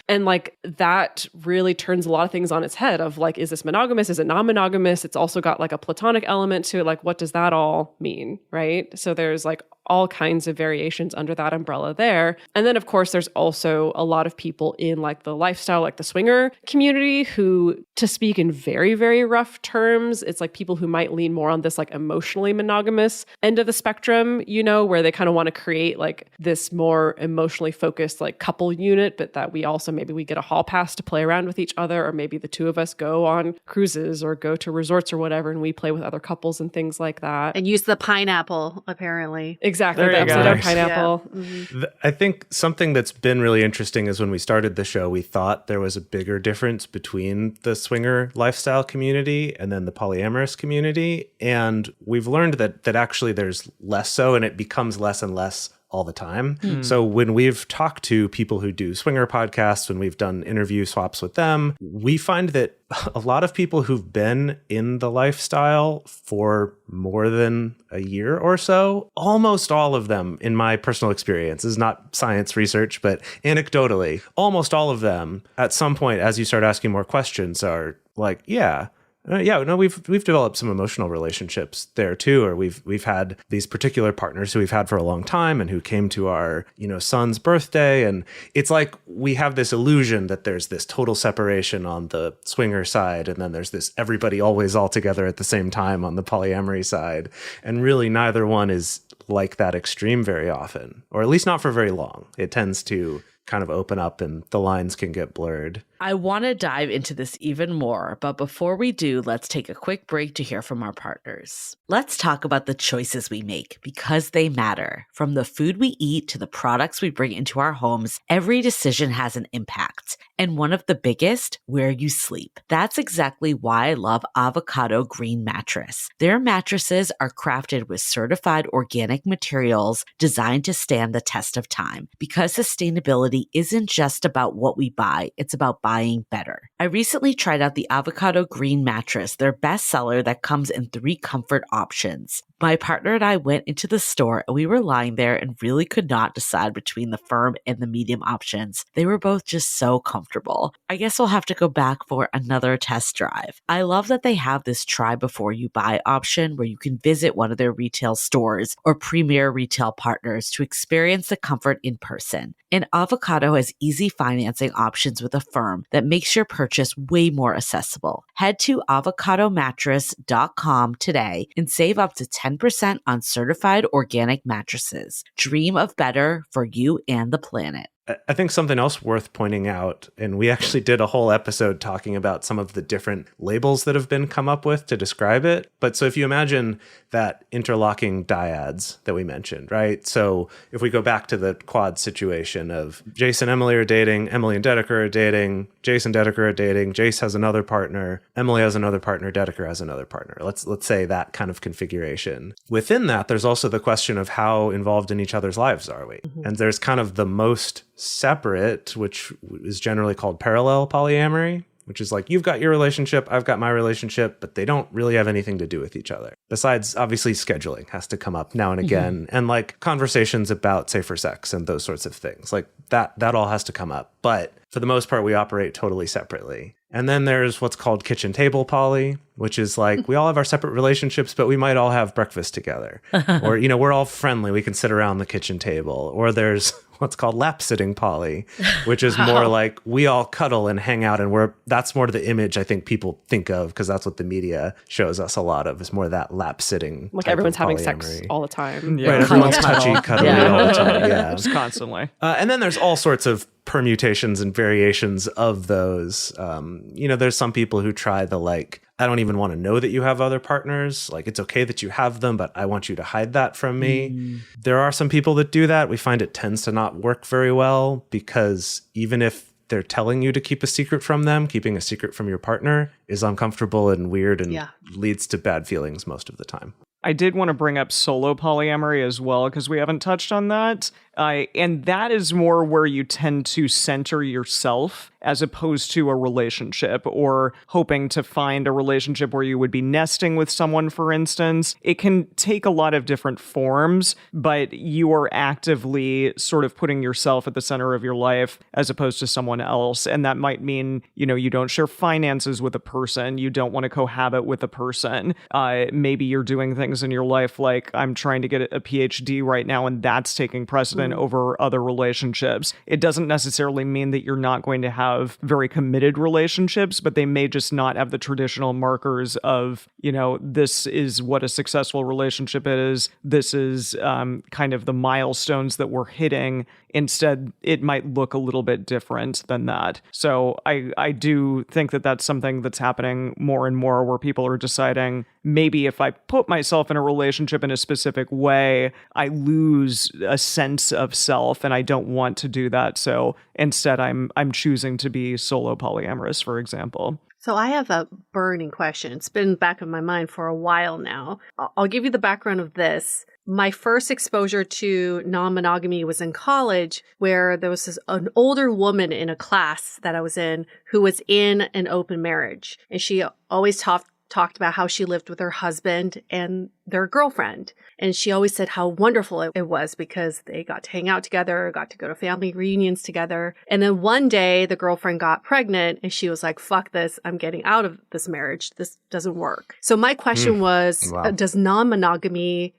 and like that really turns a lot of things on its head of like, is this monogamous? Is it non-monogamous? It's also got like a platonic element to it. Like, what does that all mean? Right? So there's like all kinds of variations under that umbrella there. And then of course, there's also a lot of people in like the lifestyle, like the swinger community who, to speak in very, very rough terms, it's like people who might lean more on this like emotionally monogamous end of the spectrum, where they kind of want to create like this more emotionally focused like couple unit, but that we also, maybe we get a hall pass to play around with each other, or maybe the two of us go on cruises or go to resorts or whatever, and we play with other couples and things like that. And use the pineapple, apparently. Exactly. There you The go. episode of Nice. pineapple. Yeah. Mm-hmm. I think something that's been really interesting is when we started the show, we thought there was a bigger difference between the swinger lifestyle community and then the polyamorous community. And we've learned that actually there's less so, and it becomes less and less all the time. So when we've talked to people who do swinger podcasts, when we've done interview swaps with them, we find that a lot of people who've been in the lifestyle for more than a year or so, almost all of them, in my personal experience, this is not science research, but anecdotally, almost all of them at some point, as you start asking more questions, are like, we've developed some emotional relationships there too, or we've had these particular partners who we've had for a long time and who came to our son's birthday, and it's like we have this illusion that there's this total separation on the swinger side, and then there's this everybody always all together at the same time on the polyamory side, and really neither one is like that extreme very often, or at least not for very long. It tends to kind of open up and the lines can get blurred. I want to dive into this even more, but before we do, let's take a quick break to hear from our partners. Let's talk about the choices we make, because they matter. From the food we eat to the products we bring into our homes, every decision has an impact. And one of the biggest, where you sleep. That's exactly why I love Avocado Green Mattress. Their mattresses are crafted with certified organic materials designed to stand the test of time, because sustainability isn't just about what we buy, it's about buying better. I recently tried out the Avocado Green Mattress, their bestseller that comes in 3 comfort options. My partner and I went into the store and we were lying there and really could not decide between the firm and the medium options. They were both just so comfortable. I guess we'll have to go back for another test drive. I love that they have this try before you buy option where you can visit one of their retail stores or premier retail partners to experience the comfort in person. And Avocado has easy financing options with a firm that makes your purchase way more accessible. Head to avocadomattress.com today and save up to 10% 10% on certified organic mattresses. Dream of better for you and the planet. I think something else worth pointing out, and we actually did a whole episode talking about some of the different labels that have been come up with to describe it. But so if you imagine that interlocking dyads that we mentioned, right? So if we go back to the quad situation of Jase and Emily are dating, Emily and Dediker are dating, Jase and Dediker are dating, Jase has another partner, Emily has another partner, Dediker has another partner. Let's say that kind of configuration. Within that, there's also the question of how involved in each other's lives are we? Mm-hmm. And there's kind of the most separate, which is generally called parallel polyamory, which is like you've got your relationship, I've got my relationship, but they don't really have anything to do with each other. Besides, obviously, scheduling has to come up now and again, and like conversations about safer sex and those sorts of things. Like that all has to come up. But for the most part, we operate totally separately. And then there's what's called kitchen table poly, which is like we all have our separate relationships, but we might all have breakfast together. Or, we're all friendly. We can sit around the kitchen table. Or there's what's called lap sitting poly, which is more like we all cuddle and hang out. And that's more the image I think people think of, because that's what the media shows us a lot of, is more that lap sitting. Like everyone's having sex all the time. Yeah. Right, everyone's touchy, cuddly all the time. Yeah. Just constantly. And then there's all sorts of permutations and variations of those. There's some people who try the like, I don't even want to know that you have other partners. Like, it's okay that you have them, but I want you to hide that from me. There are some people that do that. We find it tends to not work very well, because even if they're telling you to keep a secret from them, keeping a secret from your partner is uncomfortable and weird and leads to bad feelings most of the time. I did want to bring up solo polyamory as well, because we haven't touched on that. And that is more where you tend to center yourself as opposed to a relationship, or hoping to find a relationship where you would be nesting with someone, for instance. It can take a lot of different forms, but you are actively sort of putting yourself at the center of your life as opposed to someone else. And that might mean, you don't share finances with a person. You don't want to cohabit with a person. Maybe you're doing things in your life like I'm trying to get a PhD right now, and that's taking precedent over other relationships. It doesn't necessarily mean that you're not going to have very committed relationships, but they may just not have the traditional markers of, this is what a successful relationship is. This is kind of the milestones that we're hitting. Instead, it might look a little bit different than that. So I do think that that's something that's happening more and more, where people are deciding, maybe if I put myself in a relationship in a specific way, I lose a sense of self, and I don't want to do that. So instead, I'm choosing to be solo polyamorous, for example. So I have a burning question. It's been back in my mind for a while now. I'll give you the background of this. My first exposure to non-monogamy was in college, where there was an older woman in a class that I was in who was in an open marriage. And she always talked about how she lived with her husband and their girlfriend. And she always said how wonderful it was, because they got to hang out together, got to go to family reunions together. And then one day the girlfriend got pregnant, and she was like, fuck this, I'm getting out of this marriage. This doesn't work. So my question was, does non-monogamy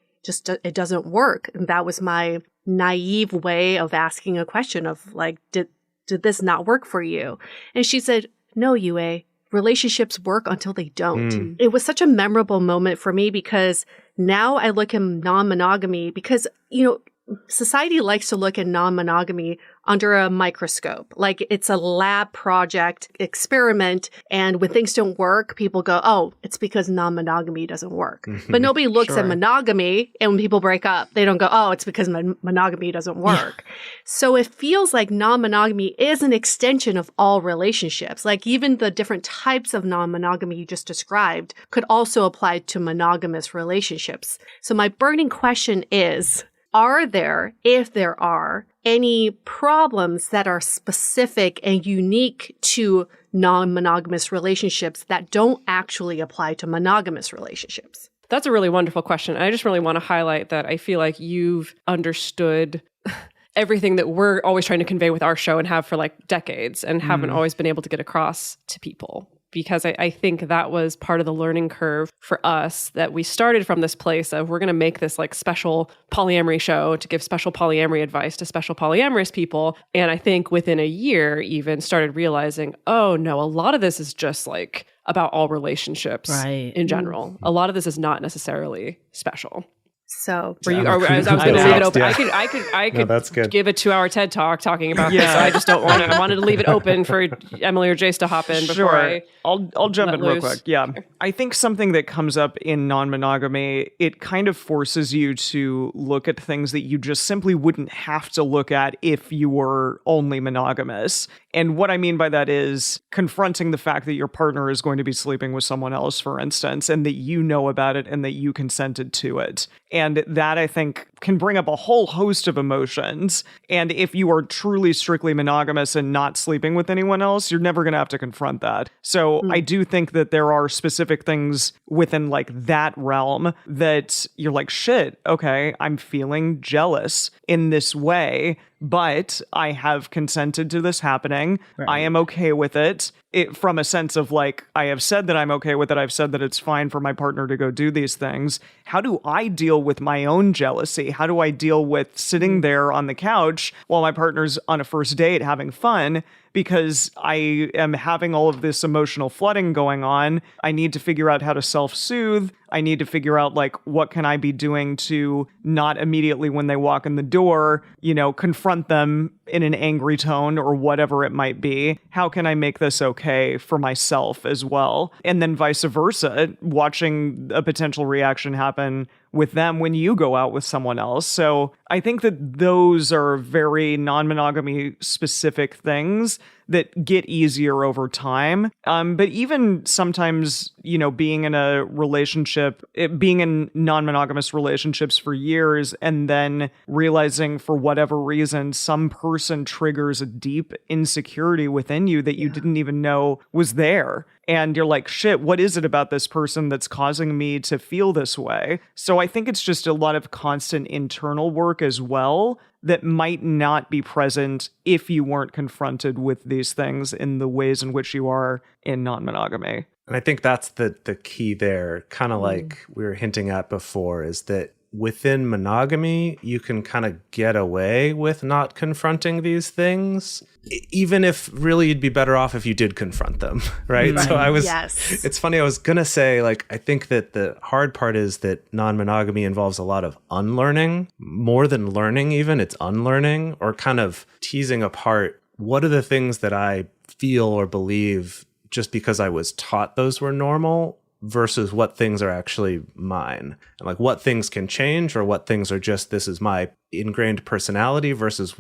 it doesn't work? And that was my naive way of asking a question of like, did this not work for you? And she said, no, Yue, relationships work until they don't. It was such a memorable moment for me, because now I look at non-monogamy, because, society likes to look at non-monogamy under a microscope. Like it's a lab project experiment. And when things don't work, people go, oh, it's because non-monogamy doesn't work. But nobody looks at monogamy. And when people break up, they don't go, oh, it's because monogamy doesn't work. So it feels like non-monogamy is an extension of all relationships. Like even the different types of non-monogamy you just described could also apply to monogamous relationships. So my burning question is, are there, if there are, any problems that are specific and unique to non-monogamous relationships that don't actually apply to monogamous relationships? That's a really wonderful question. And I just really want to highlight that I feel like you've understood everything that we're always trying to convey with our show and have for like decades, and haven't always been able to get across to people. because I think that was part of the learning curve for us, that we started from this place of we're going to make this like special polyamory show to give special polyamory advice to special polyamorous people. And I think within a year even started realizing, oh no, a lot of this is just like about all relationships in general. A lot of this is not necessarily special. So I was going to leave it open. I could that's good. give a 2-hour TED talk talking about this. So I just don't want to. I wanted to leave it open for Emily or Jase to hop in before I'll jump in real loose. quick. Yeah. I think something that comes up in non-monogamy, it kind of forces you to look at things that you just simply wouldn't have to look at if you were only monogamous. And what I mean by that is confronting the fact that your partner is going to be sleeping with someone else, for instance, and that you know about it and that you consented to it. And that, I think, can bring up a whole host of emotions. And if you are truly strictly monogamous and not sleeping with anyone else, you're never going to have to confront that. So I do think that there are specific things within like that realm that you're like, shit, okay, I'm feeling jealous in this way, but I have consented to this happening. Right. I am okay with it. From a sense of like, I have said that I'm okay with it. I've said that it's fine for my partner to go do these things. How do I deal with my own jealousy? How do I deal with sitting there on the couch while my partner's on a first date having fun? Because I am having all of this emotional flooding going on. I need to figure out how to self-soothe. I need to figure out, like, what can I be doing to not immediately when they walk in the door, confront them in an angry tone or whatever it might be. How can I make this okay for myself as well? And then vice versa, watching a potential reaction happen with them when you go out with someone else. So I think that those are very non-monogamy specific things that get easier over time. But even sometimes, being in a relationship, being in non-monogamous relationships for years, and then realizing for whatever reason, some person triggers a deep insecurity within you that you didn't even know was there. And you're like, shit, what is it about this person that's causing me to feel this way? So I think it's just a lot of constant internal work as well that might not be present if you weren't confronted with these things in the ways in which you are in non-monogamy. And I think that's the key there, kind of like we were hinting at before, is that within monogamy, you can kind of get away with not confronting these things, even if really you'd be better off if you did confront them, right? So it's funny, I was going to say, like, I think that the hard part is that non-monogamy involves a lot of unlearning, more than learning even, it's unlearning, or kind of teasing apart what are the things that I feel or believe just because I was taught those were normal versus what things are actually mine. And like what things can change or what things are just, this is my ingrained personality versus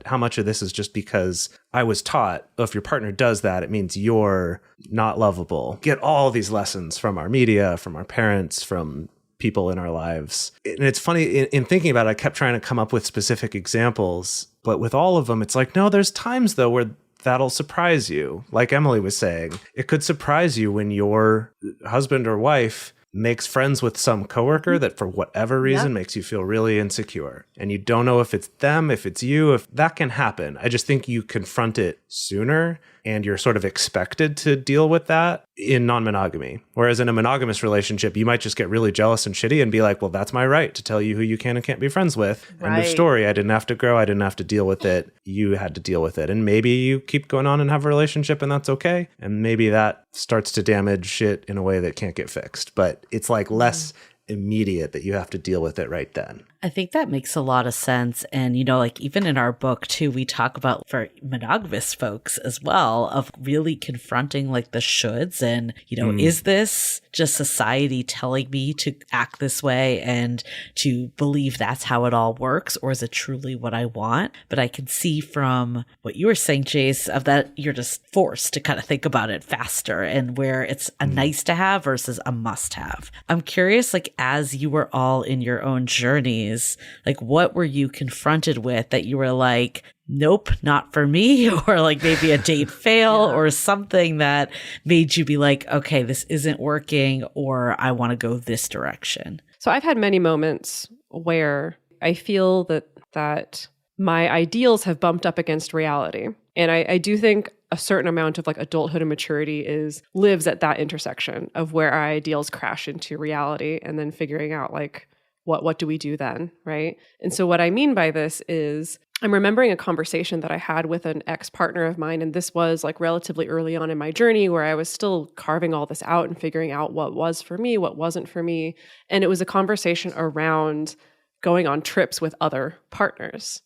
how much of this is just because I was taught, if your partner does that, it means you're not lovable. Get all these lessons from our media, from our parents, from people in our lives. And it's funny, in thinking about it, I kept trying to come up with specific examples, but with all of them, it's like, no, there's times though where that'll surprise you. Like Emily was saying, it could surprise you when your husband or wife makes friends with some coworker that for whatever reason makes you feel really insecure. And you don't know if it's them, if it's you, if that can happen. I just think you confront it sooner and you're sort of expected to deal with that in non-monogamy. Whereas in a monogamous relationship, you might just get really jealous and shitty and be like, well, that's my right to tell you who you can and can't be friends with. End of story. I didn't have to grow. I didn't have to deal with it. You had to deal with it. And maybe you keep going on and have a relationship and that's okay. And maybe that starts to damage shit in a way that can't get fixed. But it's like less immediate that you have to deal with it right then. I think that makes a lot of sense. And, like even in our book too, we talk about for monogamous folks as well of really confronting like the shoulds and, is this just society telling me to act this way and to believe that's how it all works? Or is it truly what I want? But I can see from what you were saying, Jase, of that you're just forced to kind of think about it faster and where it's a nice to have versus a must have. I'm curious, like as you were all in your own journeys, like what were you confronted with that you were like, nope, not for me, or like maybe a date fail or something that made you be like, okay, this isn't working, or I want to go this direction? So I've had many moments where I feel that my ideals have bumped up against reality. And I do think a certain amount of like adulthood and maturity lives at that intersection of where our ideals crash into reality and then figuring out like, what do we do then, right? And so what I mean by this is I'm remembering a conversation that I had with an ex-partner of mine, and this was like relatively early on in my journey where I was still carving all this out and figuring out what was for me, what wasn't for me. And it was a conversation around going on trips with other partners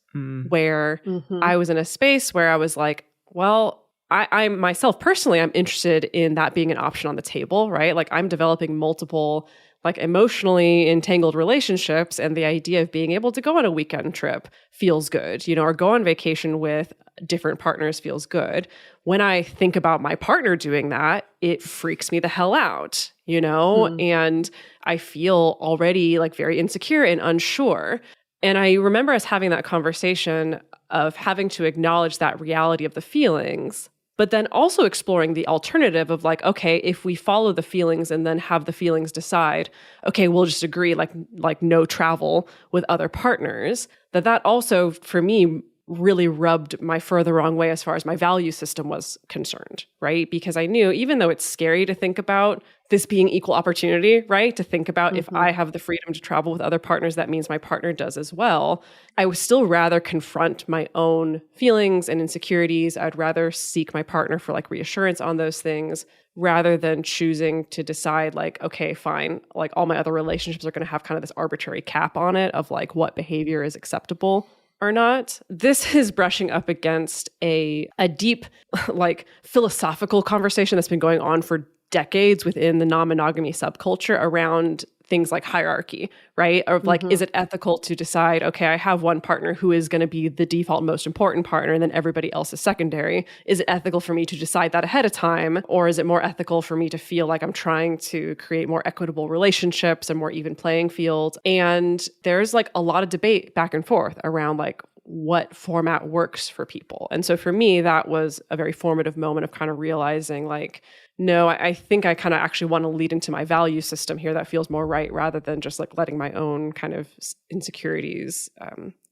where I was in a space where I was like, well, I myself personally, I'm interested in that being an option on the table, right? Like I'm developing multiple like emotionally entangled relationships, and the idea of being able to go on a weekend trip feels good, or go on vacation with different partners feels good. When I think about my partner doing that, it freaks me the hell out, and I feel already like very insecure and unsure. And I remember us having that conversation of having to acknowledge that reality of the feelings, but then also exploring the alternative of like, okay, if we follow the feelings and then have the feelings decide, okay, we'll just agree like no travel with other partners, that also for me really rubbed my fur the wrong way as far as my value system was concerned, right? Because I knew, even though it's scary to think about this being equal opportunity, right? To think about if I have the freedom to travel with other partners, that means my partner does as well. I would still rather confront my own feelings and insecurities. I'd rather seek my partner for like reassurance on those things rather than choosing to decide like, okay, fine, like all my other relationships are going to have kind of this arbitrary cap on it of like what behavior is acceptable or not. This is brushing up against a deep, like philosophical conversation that's been going on for decades within the non-monogamy subculture around things like hierarchy, right? Or like, is it ethical to decide, okay, I have one partner who is going to be the default most important partner and then everybody else is secondary. Is it ethical for me to decide that ahead of time? Or is it more ethical for me to feel like I'm trying to create more equitable relationships and more even playing fields? And there's like a lot of debate back and forth around like what format works for people. And so for me, that was a very formative moment of kind of realizing like, no, I think I kind of actually want to lead into my value system here that feels more right rather than just like letting my own kind of insecurities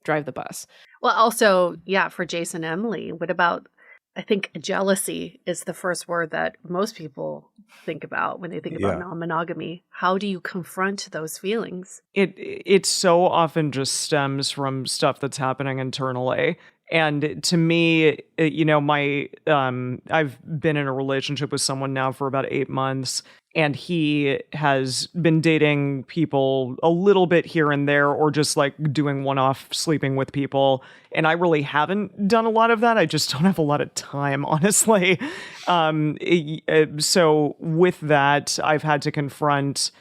drive the bus. Well, also, yeah, for Jase and Emily, what about, I think jealousy is the first word that most people think about when they think about non-monogamy. How do you confront those feelings? It so often just stems from stuff that's happening internally. And to me, I've been in a relationship with someone now for about 8 months, and he has been dating people a little bit here and there, or just like doing one-off sleeping with people. And I really haven't done a lot of that. I just don't have a lot of time, honestly. So with that, I've had to confront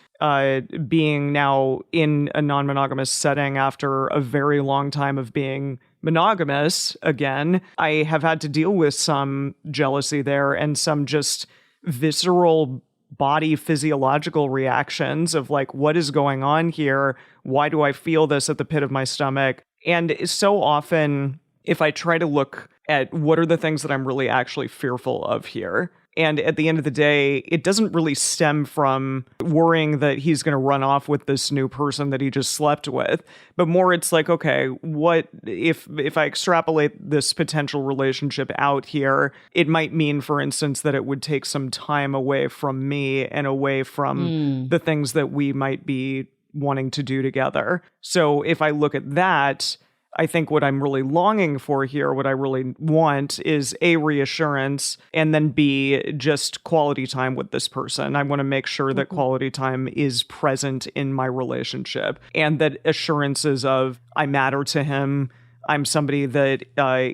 being now in a non-monogamous setting after a very long time of being monogamous again. I have had to deal with some jealousy there and some just visceral body physiological reactions of like, what is going on here? Why do I feel this at the pit of my stomach? And so often, if I try to look at what are the things that I'm really actually fearful of here, and at the end of the day, it doesn't really stem from worrying that he's going to run off with this new person that he just slept with, but more it's like, okay, what if I extrapolate this potential relationship out here, it might mean, for instance, that it would take some time away from me and away from the things that we might be wanting to do together. So if I look at that, I think what I'm really longing for here, what I really want is A, reassurance, and then B, just quality time with this person. I want to make sure that quality time is present in my relationship, and that assurances of I matter to him, I'm somebody that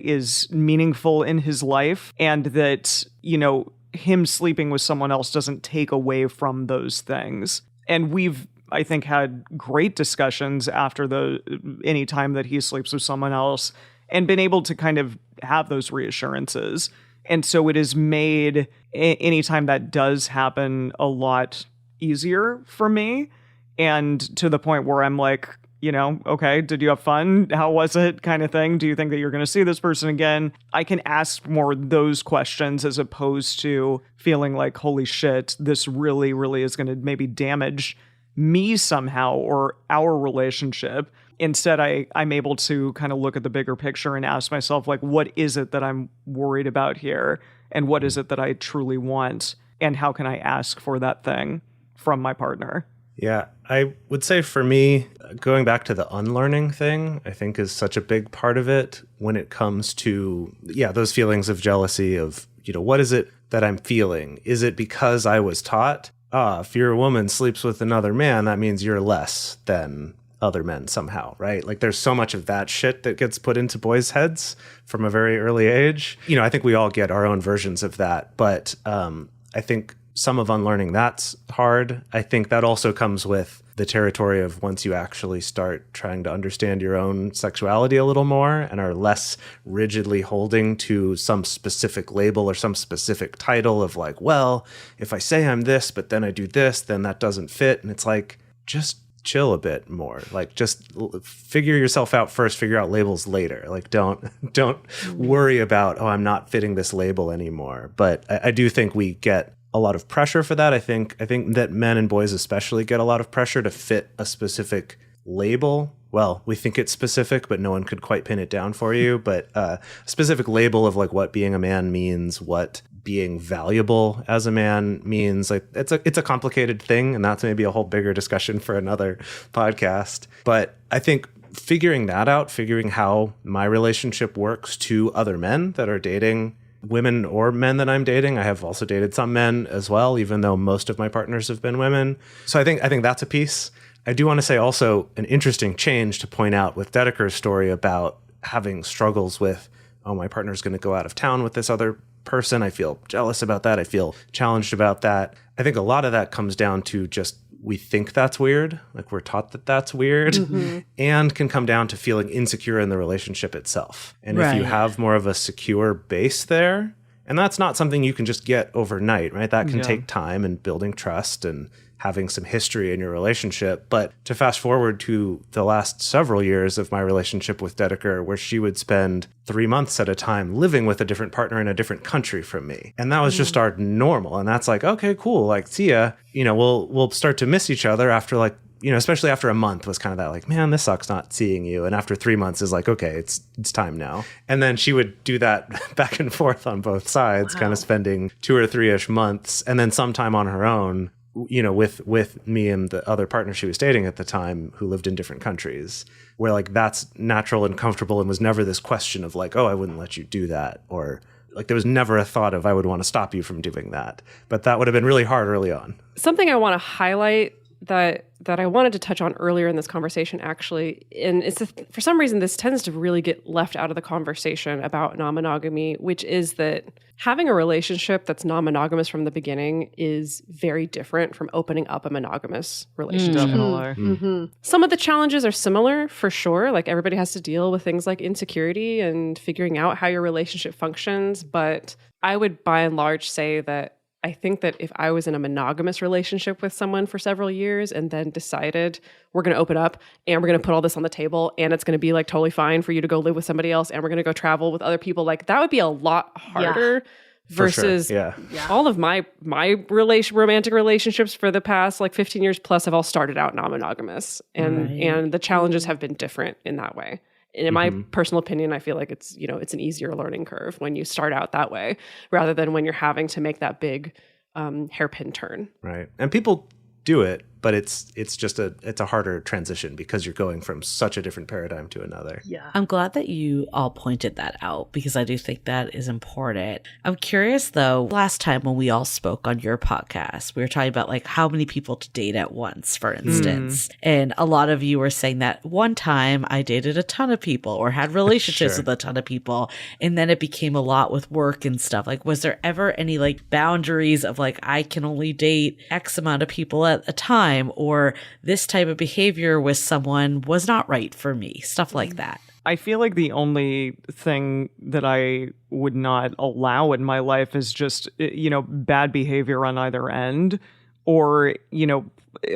is meaningful in his life, and that, him sleeping with someone else doesn't take away from those things. And we've, I think, had great discussions after any time that he sleeps with someone else and been able to kind of have those reassurances. And so it has made anytime that does happen a lot easier for me. And to the point where I'm like, okay, did you have fun? How was it? Kind of thing. Do you think that you're going to see this person again? I can ask more those questions as opposed to feeling like, holy shit, this really, really is going to maybe damage me somehow or our relationship. instead I'm able to kind of look at the bigger picture and ask myself, like, what is it that I'm worried about here? And what is it that I truly want? And how can I ask for that thing from my partner? Yeah, I would say for me, going back to the unlearning thing, I think is such a big part of it when it comes to, those feelings of jealousy of, what is it that I'm feeling? Is it because I was taught, if your woman sleeps with another man, that means you're less than other men somehow, right? Like there's so much of that shit that gets put into boys' heads from a very early age. I think we all get our own versions of that, but I think some of unlearning that's hard. I think that also comes with the territory of once you actually start trying to understand your own sexuality a little more and are less rigidly holding to some specific label or some specific title of like, well, if I say I'm this, but then I do this, then that doesn't fit. And it's like, just chill a bit more. Like just figure yourself out first, figure out labels later. Like don't worry about, I'm not fitting this label anymore. But I do think we get a lot of pressure for that. I think that men and boys especially get a lot of pressure to fit a specific label. Well, we think it's specific, but no one could quite pin it down for you. But a specific label of like what being a man means, what being valuable as a man means. Like it's a complicated thing, and that's maybe a whole bigger discussion for another podcast. But I think figuring that out, figuring how my relationship works to other men that are dating women or men that I'm dating. I have also dated some men as well, even though most of my partners have been women. So I think that's a piece. I do want to say also an interesting change to point out with Dediker's story about having struggles with, my partner's going to go out of town with this other person. I feel jealous about that. I feel challenged about that. I think a lot of that comes down to just we think that's weird, like we're taught that that's weird, and can come down to feeling insecure in the relationship itself. And if you have more of a secure base there, and that's not something you can just get overnight, right? That can take time and building trust and having some history in your relationship. But to fast forward to the last several years of my relationship with Dediker, where she would spend 3 months at a time living with a different partner in a different country from me. And that was just our normal. And that's like, okay, cool. Like, see ya. We'll start to miss each other after like, especially after a month was kind of that like, man, this sucks not seeing you. And after 3 months is like, okay, it's time now. And then she would do that back and forth on both sides, kind of spending 2 or 3-ish months. And then sometime on her own, with me and the other partner she was dating at the time who lived in different countries, where like that's natural and comfortable and was never this question of like, I wouldn't let you do that. Or like there was never a thought of I would want to stop you from doing that. But that would have been really hard early on. Something I want to highlight that I wanted to touch on earlier in this conversation, actually, and for some reason this tends to really get left out of the conversation about non-monogamy, which is that having a relationship that's non-monogamous from the beginning is very different from opening up a monogamous relationship. Some of the challenges are similar, for sure. Like everybody has to deal with things like insecurity and figuring out how your relationship functions. But I would, by and large, say that I think that if I was in a monogamous relationship with someone for several years and then decided we're going to open up and we're going to put all this on the table and it's going to be like totally fine for you to go live with somebody else and we're going to go travel with other people, like that would be a lot harder versus all of my romantic relationships for the past like 15 years plus have all started out non-monogamous and the challenges have been different in that way. And in my personal opinion, I feel like it's, it's an easier learning curve when you start out that way rather than when you're having to make that big hairpin turn. Right. And people do it, but it's a harder transition because you're going from such a different paradigm to another. Yeah. I'm glad that you all pointed that out because I do think that is important. I'm curious though, last time when we all spoke on your podcast, we were talking about like how many people to date at once, for instance. And a lot of you were saying that one time I dated a ton of people or had relationships with a ton of people. And then it became a lot with work and stuff. Like, was there ever any like boundaries of like, I can only date X amount of people at a time? Or this type of behavior with someone was not right for me, stuff like that. I feel like the only thing that I would not allow in my life is just, bad behavior on either end or,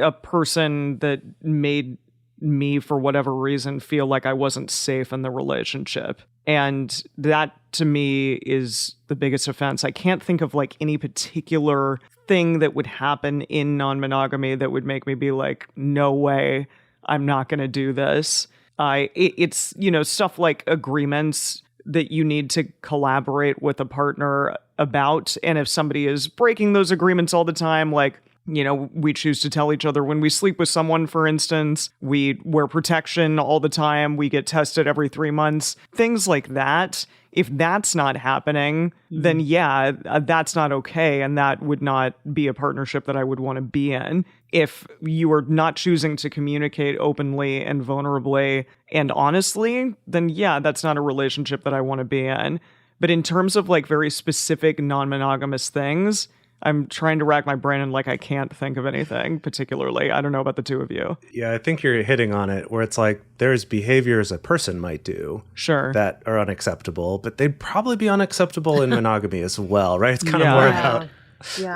a person that made me, for whatever reason, feel like I wasn't safe in the relationship. And that to me is the biggest offense. I can't think of like any particular thing that would happen in non-monogamy that would make me be like, no way, I'm not going to do this. It's, stuff like agreements that you need to collaborate with a partner about. And if somebody is breaking those agreements all the time, like, we choose to tell each other when we sleep with someone, for instance, we wear protection all the time, we get tested every 3 months, things like that. If that's not happening, then yeah, that's not okay. And that would not be a partnership that I would want to be in. If you are not choosing to communicate openly and vulnerably and honestly, then yeah, that's not a relationship that I want to be in. But in terms of like very specific non-monogamous things, I'm trying to rack my brain and like I can't think of anything particularly. I don't know about the two of you. Yeah, I think you're hitting on it where it's like there's behaviors a person might do that are unacceptable, but they'd probably be unacceptable in monogamy as well, right? It's kind of more about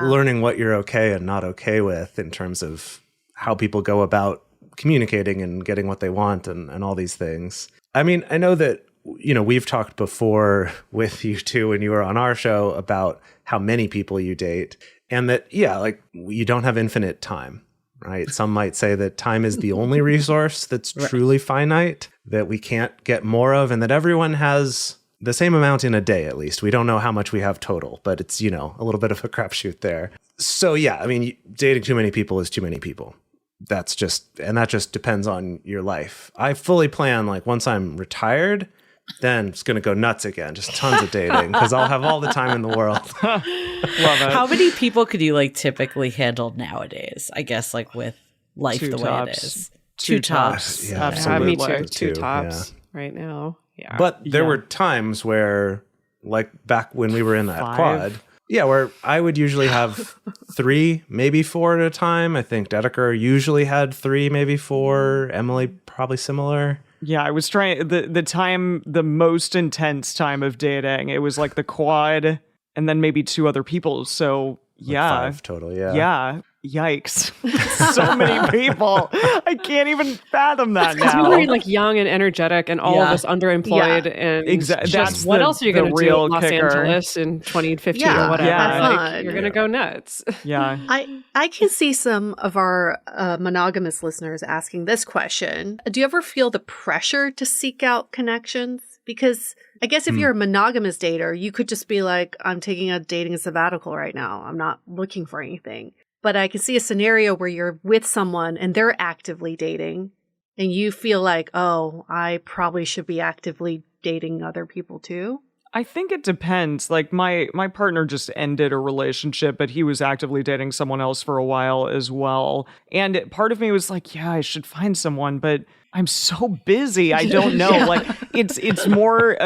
learning what you're okay and not okay with in terms of how people go about communicating and getting what they want and all these things. I mean, I know that we've talked before with you two when you were on our show about how many people you date and that, like you don't have infinite time, right? Some might say that time is the only resource that's truly finite, that we can't get more of, and that everyone has the same amount in a day, at least. We don't know how much we have total, but it's, a little bit of a crapshoot there. So yeah, I mean, dating too many people is too many people. That just depends on your life. I fully plan, like once I'm retired, then it's going to go nuts again. Just tons of dating because I'll have all the time in the world. Love it. How many people could you like typically handle nowadays? I guess like with life Two the tops. way it is. Two tops. Yeah, Me absolutely. too. Two tops right now. Yeah. But there were times where, like back when we were in that 5. quad, where I would usually have 3, maybe 4 at a time. I think Dediker usually had 3, maybe 4. Emily probably similar. Yeah, I was trying the most intense time of dating. It was like the quad and then maybe 2 other people. So yeah, 5 total. Yeah. Yeah. Yikes. So many people. I can't even fathom that now. We were like young and energetic and all of us underemployed and That's what else are you going to do in Los kicker. Angeles in 2050 Yeah, or whatever? yeah. Like, you're going to go nuts. Yeah. I can see some of our monogamous listeners asking this question. Do you ever feel the pressure to seek out connections? Because I guess if you're a monogamous dater, you could just be like, I'm taking a dating sabbatical right now. I'm not looking for anything. But I can see a scenario where you're with someone and they're actively dating and you feel like, oh, I probably should be actively dating other people too. I think it depends. Like my partner just ended a relationship, but he was actively dating someone else for a while as well. And part of me was like, yeah, I should find someone, but I'm so busy. I don't know. Like it's more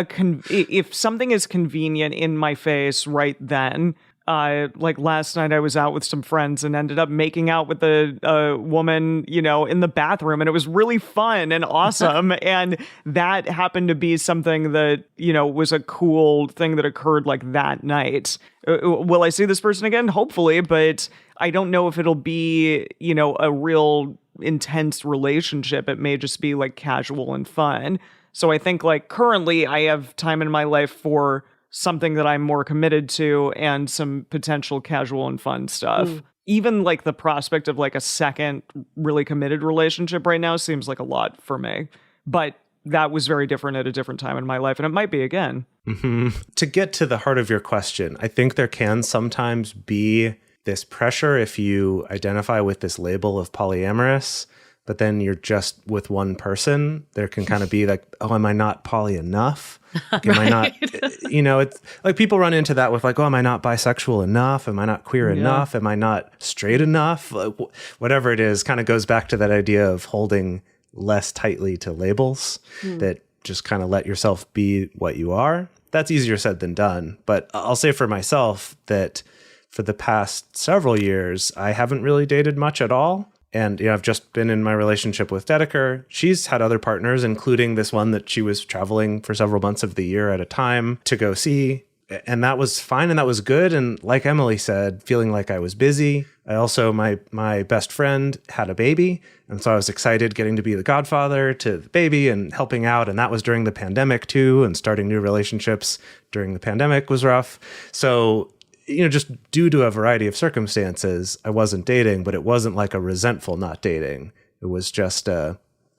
if something is convenient in my face right then. Like last night I was out with some friends and ended up making out with a woman, in the bathroom, and it was really fun and awesome. And that happened to be something that, was a cool thing that occurred like that night. Will I see this person again? Hopefully, but I don't know if it'll be, a real intense relationship. It may just be like casual and fun. So I think like currently I have time in my life for something that I'm more committed to and some potential casual and fun stuff. Even like the prospect of like a second really committed relationship right now seems like a lot for me. But that was very different at a different time in my life, and it might be again. Mm-hmm. To get to the heart of your question, I think there can sometimes be this pressure if you identify with this label of polyamorous, but then you're just with one person. There can kind of be like, oh, am I not poly enough? Like, am I not, it's like people run into that with like, oh, am I not bisexual enough? Am I not queer enough? Am I not straight enough? Like, whatever it is, kind of goes back to that idea of holding less tightly to labels, that just kind of let yourself be what you are. That's easier said than done. But I'll say for myself that for the past several years, I haven't really dated much at all. And, I've just been in my relationship with Dediker. She's had other partners, including this one that she was traveling for several months of the year at a time to go see. And that was fine and that was good. And like Emily said, feeling like I was busy. I also, my best friend had a baby. And so I was excited getting to be the godfather to the baby and helping out. And that was during the pandemic too. And starting new relationships during the pandemic was rough. So just due to a variety of circumstances, I wasn't dating, but it wasn't like a resentful not dating. It was just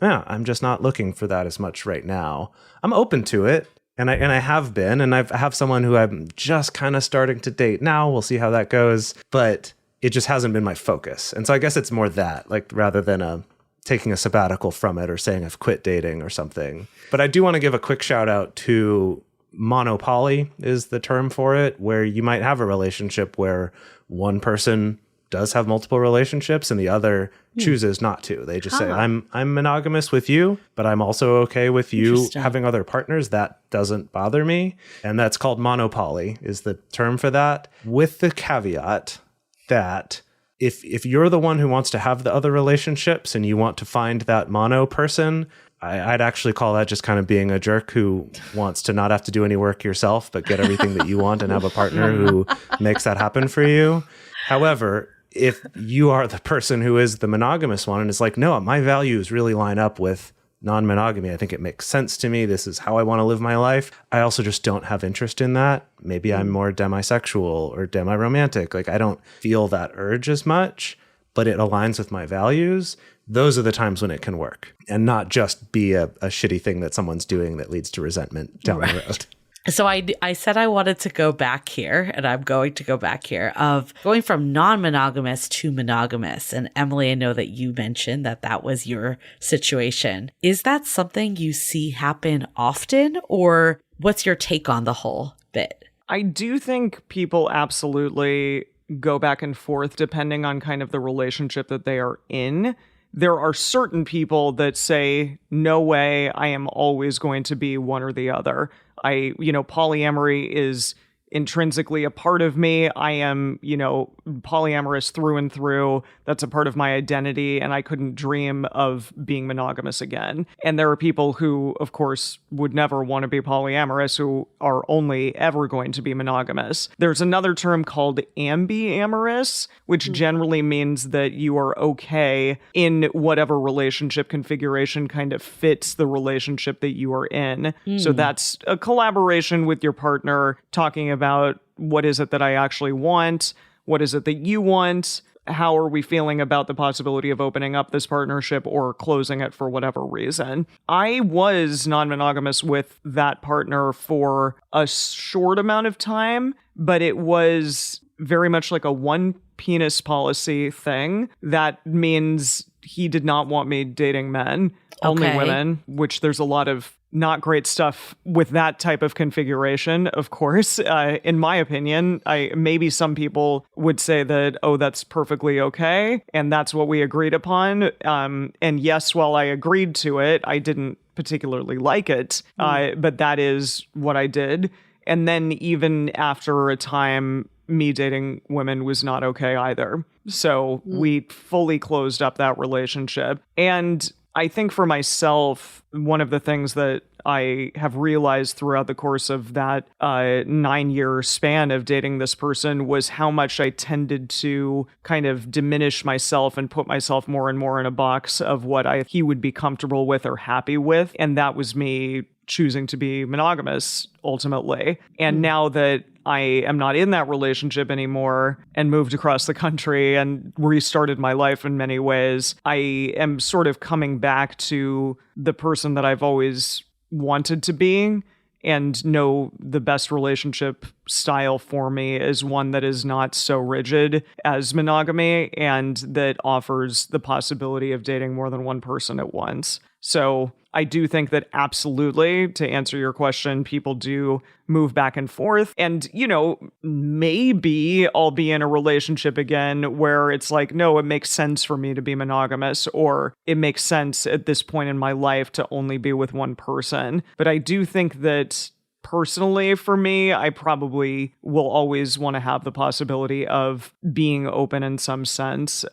yeah, I'm just not looking for that as much right now. I'm open to it. And I have been, and I have someone who I'm just kind of starting to date now. We'll see how that goes. But it just hasn't been my focus. And so I guess it's more that, like, rather than taking a sabbatical from it or saying I've quit dating or something. But I do want to give a quick shout out to monopoly is the term for it, where you might have a relationship where one person does have multiple relationships and the other chooses not to. They just say, I'm monogamous with you, but I'm also okay with you having other partners. That doesn't bother me. And that's called monopoly is the term for that, with the caveat that if you're the one who wants to have the other relationships and you want to find that mono person, I'd actually call that just kind of being a jerk who wants to not have to do any work yourself, but get everything that you want and have a partner who makes that happen for you. However, if you are the person who is the monogamous one and is like, no, my values really line up with non-monogamy. I think it makes sense to me. This is how I want to live my life. I also just don't have interest in that. Maybe I'm more demisexual or demi-romantic. Like, I don't feel that urge as much, but it aligns with my values. Those are the times when it can work and not just be a shitty thing that someone's doing that leads to resentment down the road. So I said I wanted to go back here, and I'm going to go back here, of going from non-monogamous to monogamous. And Emily, I know that you mentioned that was your situation. Is that something you see happen often, or what's your take on the whole bit? I do think people absolutely go back and forth depending on kind of the relationship that they are in. There are certain people that say, no way, I am always going to be one or the other. Polyamory is intrinsically a part of me. I am, polyamorous through and through. That's a part of my identity, and I couldn't dream of being monogamous again. And there are people who, of course, would never want to be polyamorous, who are only ever going to be monogamous. There's another term called ambiamorous, which generally means that you are okay in whatever relationship configuration kind of fits the relationship that you are in. So that's a collaboration with your partner, talking about what is it that I actually want? What is it that you want? How are we feeling about the possibility of opening up this partnership or closing it for whatever reason? I was non-monogamous with that partner for a short amount of time, but it was very much like a one penis policy thing. That means he did not want me dating men, only women, which there's a lot of not great stuff with that type of configuration, of course. In my opinion, maybe some people would say that, oh, that's perfectly okay, and that's what we agreed upon. And yes, while I agreed to it, I didn't particularly like it, but that is what I did. And then even after a time, me dating women was not okay either. So we fully closed up that relationship. And I think for myself, one of the things that I have realized throughout the course of that 9-year span of dating this person was how much I tended to kind of diminish myself and put myself more and more in a box of what he would be comfortable with or happy with. And that was me choosing to be monogamous ultimately. And now that I am not in that relationship anymore and moved across the country and restarted my life in many ways, I am sort of coming back to the person that I've always wanted to be, and know the best relationship style for me is one that is not so rigid as monogamy and that offers the possibility of dating more than one person at once. So I do think that absolutely, to answer your question, people do move back and forth. And, maybe I'll be in a relationship again where it's like, no, it makes sense for me to be monogamous, or it makes sense at this point in my life to only be with one person. But I do think that personally, for me, I probably will always want to have the possibility of being open in some sense,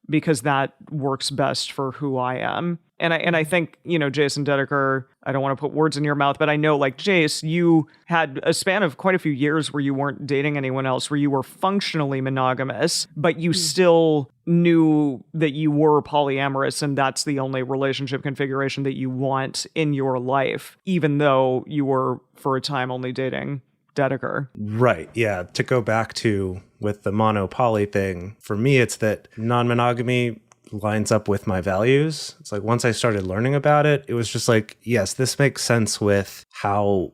because that works best for who I am. And I think, Jase and Dediker, I don't want to put words in your mouth, but I know, like, Jase, you had a span of quite a few years where you weren't dating anyone else, where you were functionally monogamous, but you still knew that you were polyamorous, and that's the only relationship configuration that you want in your life, even though you were, for a time, only dating Dediker. Right. Yeah. To go back to with the mono-poly thing, for me, it's that non-monogamy lines up with my values. It's like once I started learning about it, it was just like, yes, this makes sense with how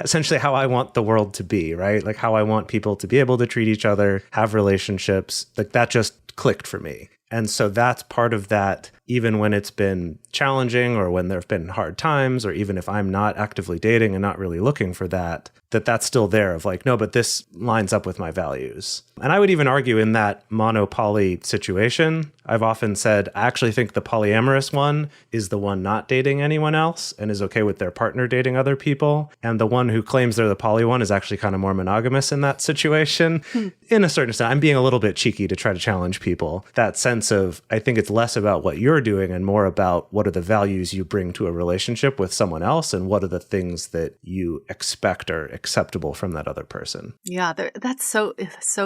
essentially how I want the world to be, right? Like how I want people to be able to treat each other, have relationships. Like that just clicked for me. And so that's part of that, even when it's been challenging or when there have been hard times, or even if I'm not actively dating and not really looking for that, that's still there of like, no, but this lines up with my values. And I would even argue in that mono-poly situation, I've often said, I actually think the polyamorous one is the one not dating anyone else and is okay with their partner dating other people. And the one who claims they're the poly one is actually kind of more monogamous in that situation. In a certain extent, I'm being a little bit cheeky to try to challenge people. That sense of, I think it's less about what you're doing and more about what are the values you bring to a relationship with someone else and what are the things that you expect are acceptable from that other person. Yeah, that's so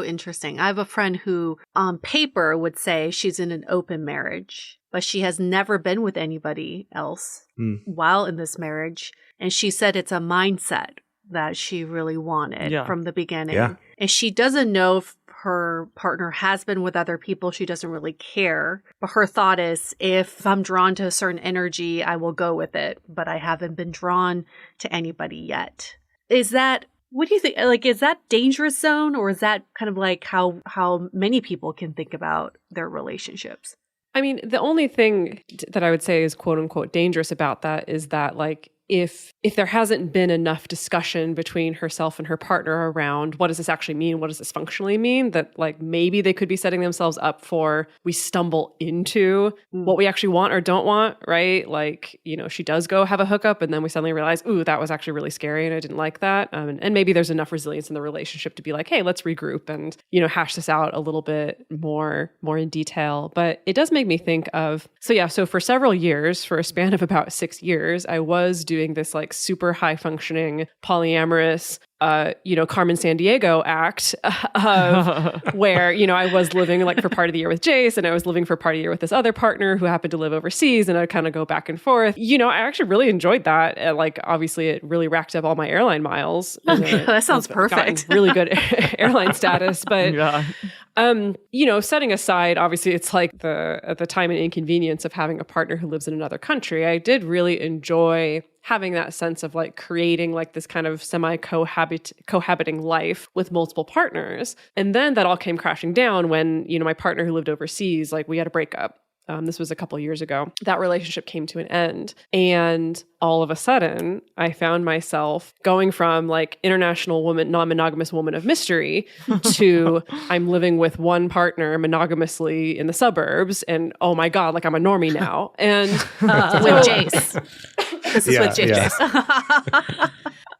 interesting. I have a friend who on paper would say she's in an open marriage, but she has never been with anybody else while in this marriage. And she said it's a mindset that she really wanted from the beginning. Yeah. And she doesn't know if her partner has been with other people. She doesn't really care. But her thought is, if I'm drawn to a certain energy, I will go with it. But I haven't been drawn to anybody yet. What do you think? Like, is that dangerous zone, or is that kind of like how many people can think about their relationships? I mean, the only thing that I would say is quote unquote dangerous about that is that like, if there hasn't been enough discussion between herself and her partner around what does this actually mean, what does this functionally mean, that like maybe they could be setting themselves up for we stumble into what we actually want or don't want, right? Like, you know, she does go have a hookup and then we suddenly realize, ooh, that was actually really scary and I didn't like that. And maybe there's enough resilience in the relationship to be like, hey, let's regroup and, you know, hash this out a little bit more in detail. But it does make me think of, so for several years, for a span of about 6 years, I was doing this like super high functioning polyamorous Carmen Sandiego act of where, you know, I was living like for part of the year with Jase and I was living for part of the year with this other partner who happened to live overseas, and I'd kind of go back and forth. You know, I actually really enjoyed that. Like, obviously it really racked up all my airline miles. That sounds perfect. Really good airline status. But, setting aside, obviously it's like the time and inconvenience of having a partner who lives in another country, I did really enjoy having that sense of like creating like this kind of cohabiting life with multiple partners. And then that all came crashing down when, you know, my partner who lived overseas, like we had a breakup. This was a couple of years ago. That relationship came to an end. And all of a sudden, I found myself going from like international woman, non-monogamous woman of mystery to I'm living with one partner monogamously in the suburbs. And oh my God, like I'm a normie now. And with Jase. This is with Jase.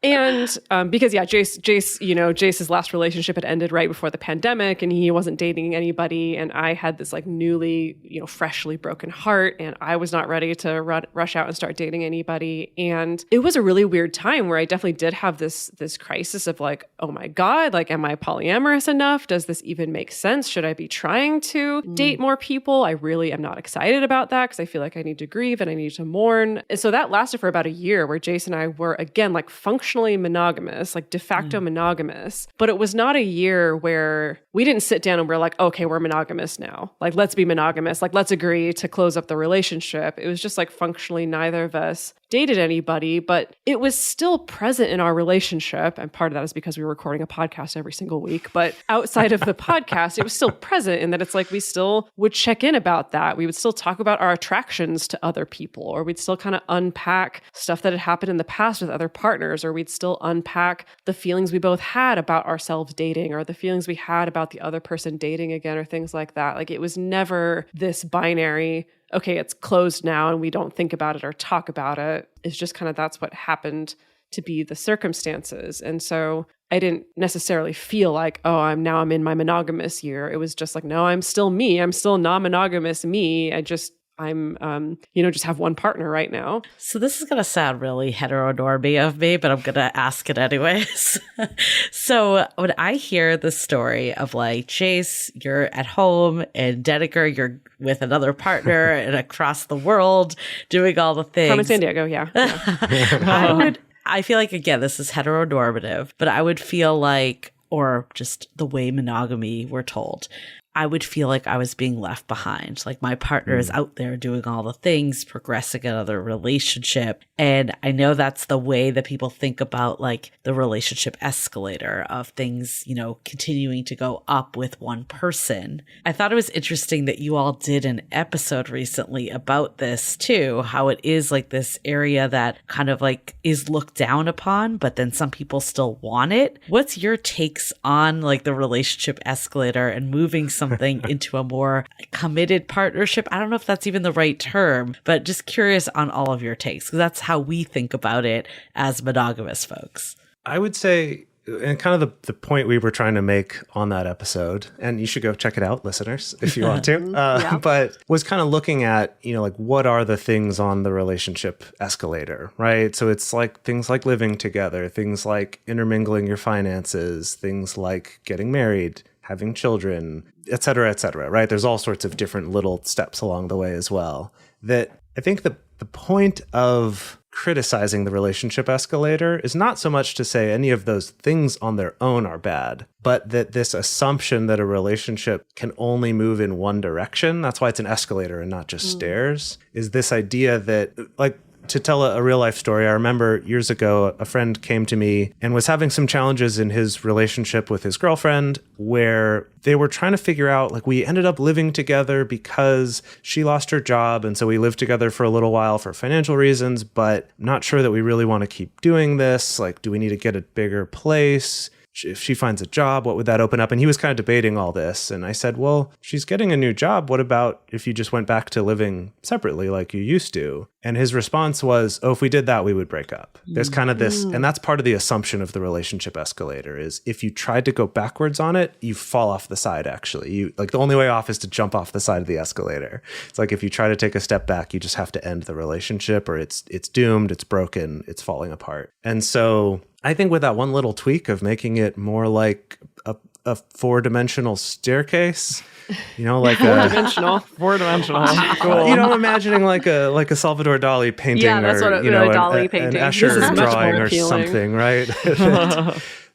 And because Jase's last relationship had ended right before the pandemic and he wasn't dating anybody. And I had this like newly, freshly broken heart, and I was not ready to rush out and start dating anybody. And it was a really weird time where I definitely did have this crisis of like, oh my God, like, am I polyamorous enough? Does this even make sense? Should I be trying to date more people? I really am not excited about that because I feel like I need to grieve and I need to mourn. And so that lasted for about a year where Jase and I were again, like functionally monogamous, like de facto monogamous. But it was not a year where we didn't sit down and we're like, okay, we're monogamous now. Like, let's be monogamous. Like, let's agree to close up the relationship. It was just like functionally neither of us dated anybody, but it was still present in our relationship. And part of that is because we were recording a podcast every single week. But outside of the podcast, it was still present in that it's like we still would check in about that. We would still talk about our attractions to other people, or we'd still kind of unpack stuff that had happened in the past with other partners, or we'd still unpack the feelings we both had about ourselves dating, or the feelings we had about the other person dating again, or things like that. Like, it was never this binary, okay, it's closed now and we don't think about it or talk about it. It's just kind of that's what happened to be the circumstances. And so I didn't necessarily feel like, oh, I'm in my monogamous year. It was just like, no, I'm still me. I'm still non-monogamous me. I'm just have one partner right now. So this is going to sound really heteronormy of me, but I'm going to ask it anyways. So when I hear the story of like, Jase, you're at home, and Dediker, you're with another partner and across the world doing all the things. Carmen Sandiego, yeah. I feel like, again, this is heteronormative, but I would feel like, or just the way monogamy we're told, I would feel like I was being left behind. Like my partner is out there doing all the things, progressing another relationship. And I know that's the way that people think about like the relationship escalator of things, you know, continuing to go up with one person. I thought it was interesting that you all did an episode recently about this too, how it is like this area that kind of like is looked down upon, but then some people still want it. What's your takes on like the relationship escalator and moving something into a more committed partnership? I don't know if that's even the right term, but just curious on all of your takes, because that's how we think about it as monogamous folks. I would say, and kind of the point we were trying to make on that episode, and you should go check it out, listeners, if you want to, but was kind of looking at, you know, like what are the things on the relationship escalator, right? So it's like things like living together, things like intermingling your finances, things like getting married, having children, et cetera, right? There's all sorts of different little steps along the way as well. That I think the point of criticizing the relationship escalator is not so much to say any of those things on their own are bad, but that this assumption that a relationship can only move in one direction, that's why it's an escalator and not just stairs, is this idea that, like, to tell a real life story, I remember years ago, a friend came to me and was having some challenges in his relationship with his girlfriend where they were trying to figure out, like, we ended up living together because she lost her job. And so we lived together for a little while for financial reasons, but not sure that we really want to keep doing this. Like, do we need to get a bigger place? If she finds a job, what would that open up? And he was kind of debating all this. And I said, well, she's getting a new job. What about if you just went back to living separately like you used to? And his response was, oh, if we did that, we would break up. There's kind of this, and that's part of the assumption of the relationship escalator is if you tried to go backwards on it, you fall off the side, actually. You like the only way off is to jump off the side of the escalator. It's like if you try to take a step back, you just have to end the relationship or it's doomed, it's broken, it's falling apart. And so I think with that one little tweak of making it more like a four-dimensional staircase, you know, like four-dimensional. Cool. You know, I'm imagining like a Salvador Dali painting, that's or what you know, Dali an painting. Escher drawing or something, right?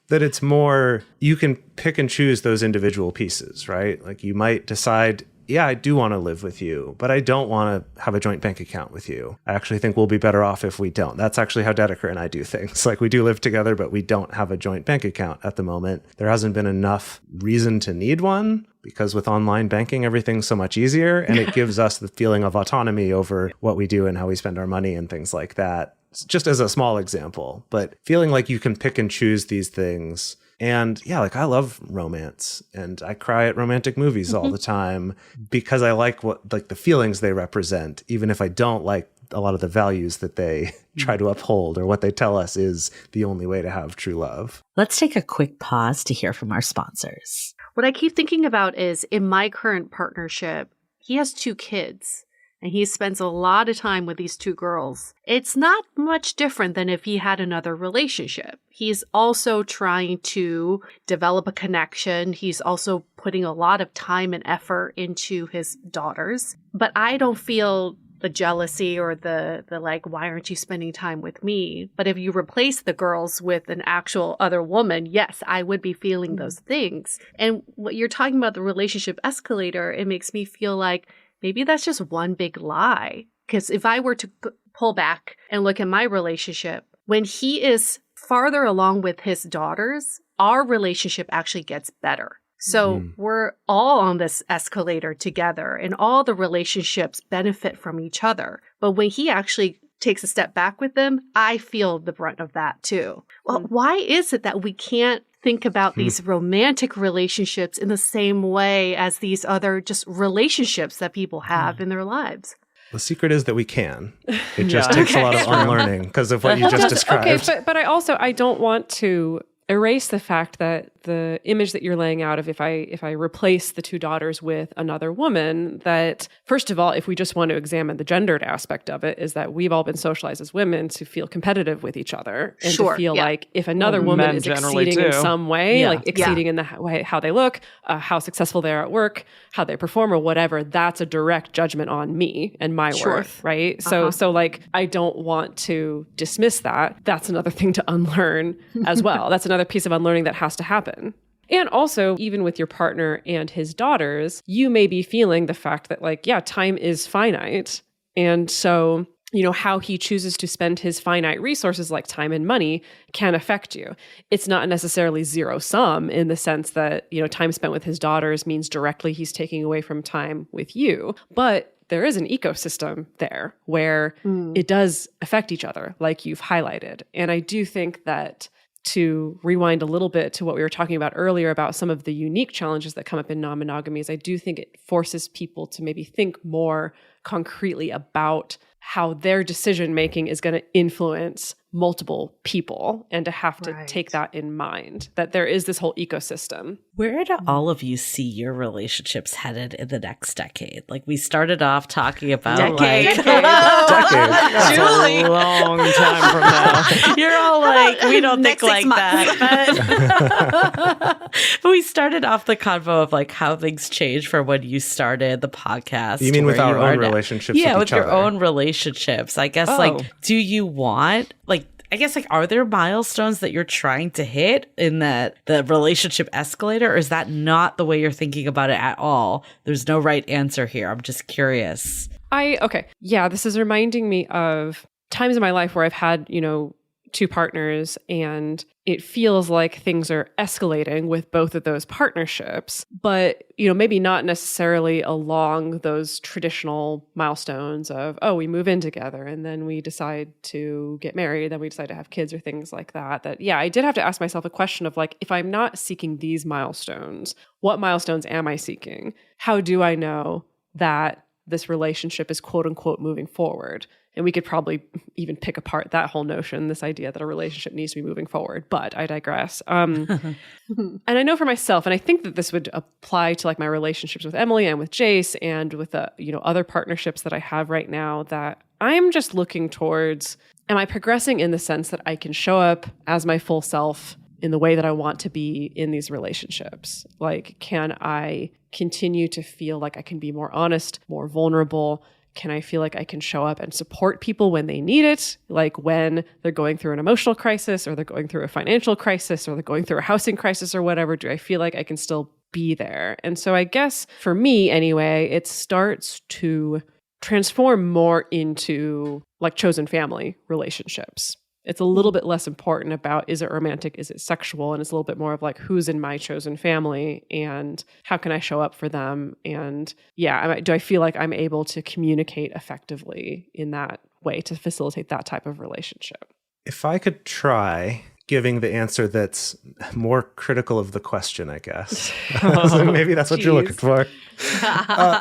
That it's more, you can pick and choose those individual pieces, right? Like you might decide, yeah, I do want to live with you, but I don't want to have a joint bank account with you. I actually think we'll be better off if we don't. That's actually how Dediker and I do things. Like we do live together, but we don't have a joint bank account at the moment. There hasn't been enough reason to need one because with online banking, everything's so much easier and it gives us the feeling of autonomy over what we do and how we spend our money and things like that. Just as a small example, but feeling like you can pick and choose these things. And yeah, like I love romance and I cry at romantic movies all the time because I like the feelings they represent, even if I don't like a lot of the values that they try to uphold or what they tell us is the only way to have true love. Let's take a quick pause to hear from our sponsors. What I keep thinking about is in my current partnership, he has 2 kids. And he spends a lot of time with these 2 girls. It's not much different than if he had another relationship. He's also trying to develop a connection. He's also putting a lot of time and effort into his daughters. But I don't feel the jealousy or the like, why aren't you spending time with me? But if you replace the girls with an actual other woman, yes, I would be feeling those things. And what you're talking about, the relationship escalator, it makes me feel like maybe that's just one big lie. Because if I were to pull back and look at my relationship, when he is farther along with his daughters, our relationship actually gets better. So we're all on this escalator together and all the relationships benefit from each other. But when he actually takes a step back with them, I feel the brunt of that too. Well, why is it that we can't think about these romantic relationships in the same way as these other just relationships that people have in their lives? The secret is that we can. It just takes a lot of unlearning because of what you just described. Okay, but I don't want to erase the fact that the image that you're laying out of if I replace the 2 daughters with another woman, that first of all, if we just want to examine the gendered aspect of it, is that we've all been socialized as women to feel competitive with each other and to feel like if another woman is exceeding in some way, like exceeding in the way how they look, how successful they are at work, how they perform or whatever, that's a direct judgment on me and my worth, right? So like I don't want to dismiss that. That's another thing to unlearn as well. That's another piece of unlearning that has to happen. And also, even with your partner and his daughters, you may be feeling the fact that, like, yeah, time is finite. And so, you know, how he chooses to spend his finite resources like time and money can affect you. It's not necessarily zero sum in the sense that, you know, time spent with his daughters means directly he's taking away from time with you. But there is an ecosystem there where it does affect each other, like you've highlighted. And I do think that, to rewind a little bit to what we were talking about earlier about some of the unique challenges that come up in non-monogamies, I do think it forces people to maybe think more concretely about how their decision-making is going to influence multiple people, and to have to take that in mind, that there is this whole ecosystem. Where do all of you see your relationships headed in the next decade? Like, we started off talking about That's a long time from now. You're all like, we don't think like that. But we started off the convo of like how things changed from when you started the podcast. You mean with our own relationships? Yeah, with your other. own relationships. I guess, like, do you want, like, I guess, like, are there milestones that you're trying to hit in the relationship escalator, or is that not the way you're thinking about it at all? There's no right answer here. I'm just curious. Okay. Yeah, this is reminding me of times in my life where I've had, you know, two partners, and it feels like things are escalating with both of those partnerships, but, you know, maybe not necessarily along those traditional milestones of, oh, we move in together and then we decide to get married, then we decide to have kids, or things like that. That, yeah, I did have to ask myself a question of, like, if I'm not seeking these milestones, what milestones am I seeking? How do I know that this relationship is quote unquote moving forward? And we could probably even pick apart that whole notion, this idea that a relationship needs to be moving forward. But I digress. And I know for myself, and I think that this would apply to like my relationships with Emily and with Jase and with the, you know, other partnerships that I have right now, that I'm just looking towards, am I progressing in the sense that I can show up as my full self in the way that I want to be in these relationships? Like, can I continue to feel like I can be more honest, more vulnerable? Can I feel like I can show up and support people when they need it? Like when they're going through an emotional crisis, or they're going through a financial crisis, or they're going through a housing crisis or whatever, do I feel like I can still be there? And so I guess for me anyway, it starts to transform more into like chosen family relationships. It's a little bit less important about, is it romantic, is it sexual? And it's a little bit more of like, who's in my chosen family and how can I show up for them? And yeah, do I feel like I'm able to communicate effectively in that way to facilitate that type of relationship? If I could try giving the answer that's more critical of the question, I guess. So maybe that's what you're looking for.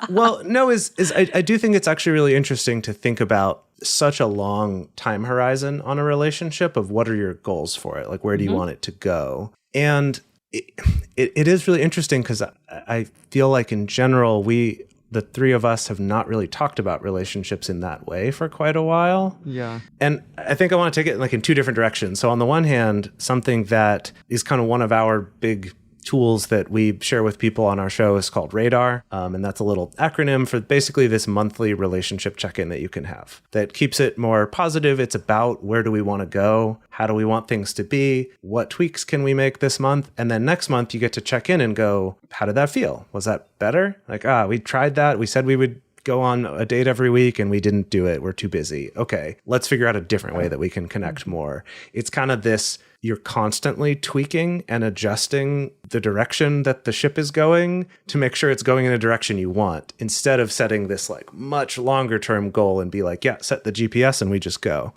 Well, no, I do think it's actually really interesting to think about such a long time horizon on a relationship of what are your goals for it? Like, where do you want it to go? And it is really interesting because I feel like in general, the three of us have not really talked about relationships in that way for quite a while. Yeah. And I think I want to take it like in two different directions. So on the one hand, something that is kind of one of our big tools that we share with people on our show is called Radar. And that's a little acronym for basically this monthly relationship check-in that you can have that keeps it more positive. It's about where do we want to go? How do we want things to be? What tweaks can we make this month? And then next month you get to check in and go, how did that feel? Was that better? Like, we tried that. We said we would go on a date every week and we didn't do it. We're too busy. Okay, let's figure out a different way that we can connect more. It's kind of this, you're constantly tweaking and adjusting the direction that the ship is going to make sure it's going in a direction you want, instead of setting this like much longer term goal and be like, yeah, set the GPS and we just go.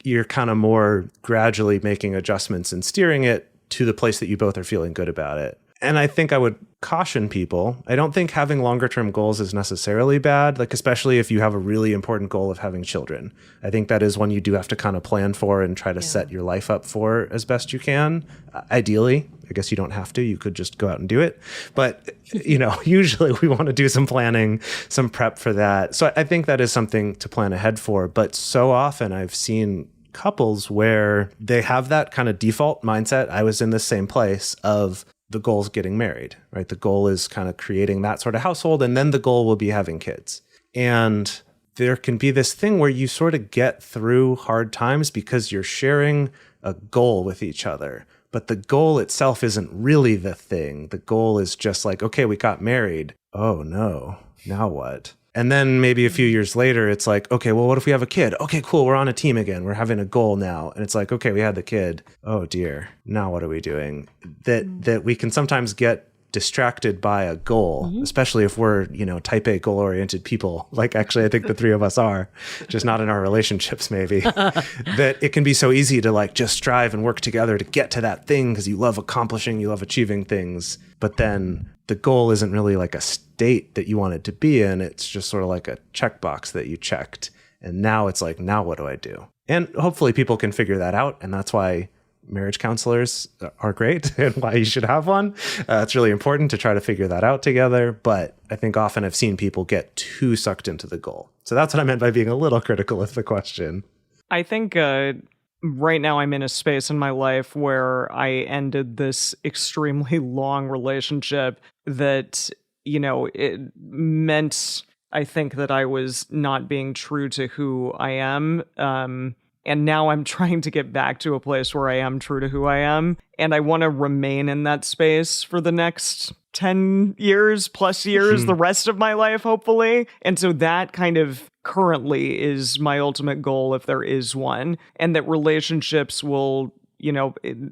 You're kind of more gradually making adjustments and steering it to the place that you both are feeling good about it. And I think I would caution people. I don't think having longer term goals is necessarily bad, like especially if you have a really important goal of having children. I think that is one you do have to kind of plan for and try to set your life up for as best you can. Ideally, I guess you don't have to. You could just go out and do it. But, usually we want to do some planning, some prep for that. So I think that is something to plan ahead for. But so often I've seen couples where they have that kind of default mindset. I was in the same place of the goal is getting married, right? The goal is kind of creating that sort of household, and then the goal will be having kids. And there can be this thing where you sort of get through hard times because you're sharing a goal with each other. but the goal itself isn't really the thing. The goal is just like, okay, we got married. Oh no, now what? And then maybe a few years later, it's like, okay, well, what if we have a kid? Okay, cool. We're on a team again. We're having a goal now. And it's like, okay, we had the kid. Oh dear. Now what are we doing? That we can sometimes get distracted by a goal, especially if we're, type A goal oriented people. Like actually, I think the three of us are, just not in our relationships, maybe. That it can be so easy to like just strive and work together to get to that thing because you love accomplishing, you love achieving things. But then the goal isn't really like a state that you want it to be in. It's just sort of like a checkbox that you checked. And now it's like, now what do I do? And hopefully people can figure that out. And that's why marriage counselors are great and why you should have one. It's really important to try to figure that out together. But I think often I've seen people get too sucked into the goal. So that's what I meant by being a little critical of the question. I think right now I'm in a space in my life where I ended this extremely long relationship that, it meant, I think, that I was not being true to who I am. And now I'm trying to get back to a place where I am true to who I am. And I want to remain in that space for the next 10 years plus years, the rest of my life, hopefully. And so that kind of currently is my ultimate goal, if there is one. And that relationships will,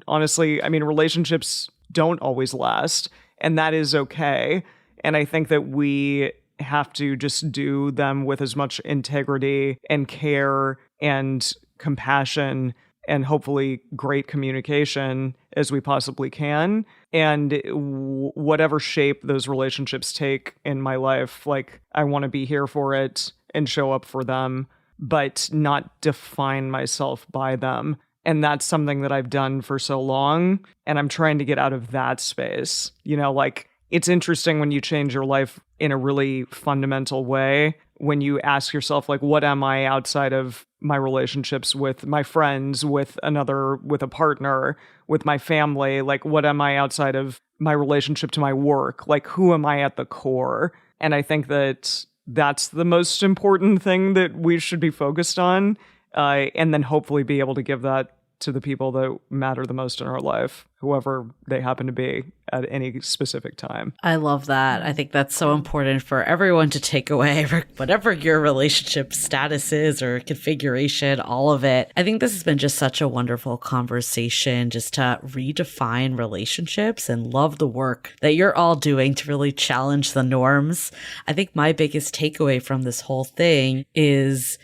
honestly, relationships don't always last. And that is okay. And I think that we have to just do them with as much integrity and care and compassion and hopefully great communication as we possibly can. And whatever shape those relationships take in my life, like I want to be here for it and show up for them, but not define myself by them. And that's something that I've done for so long. And I'm trying to get out of that space. It's interesting when you change your life in a really fundamental way, when you ask yourself, like, what am I outside of my relationships with my friends, with a partner, with my family? Like, what am I outside of my relationship to my work? Like, who am I at the core? And I think that that's the most important thing that we should be focused on. And then hopefully be able to give that to the people that matter the most in our life, whoever they happen to be at any specific time. I love that. I think that's so important for everyone to take away, whatever your relationship status is or configuration, all of it. I think this has been just such a wonderful conversation just to redefine relationships and love the work that you're all doing to really challenge the norms. I think my biggest takeaway from this whole thing is,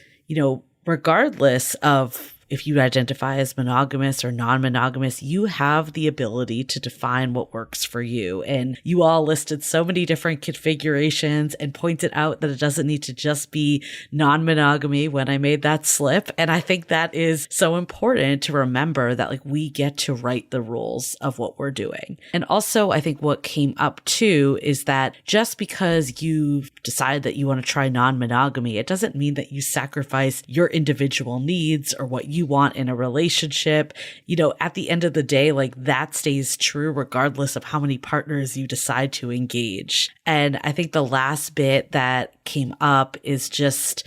regardless of if you identify as monogamous or non-monogamous, you have the ability to define what works for you. And you all listed so many different configurations and pointed out that it doesn't need to just be non-monogamy when I made that slip. And I think that is so important to remember that we get to write the rules of what we're doing. And also, I think what came up too is that just because you decide that you want to try non-monogamy, it doesn't mean that you sacrifice your individual needs or what you want in a relationship. At the end of the day, that stays true regardless of how many partners you decide to engage. And I think the last bit that came up is just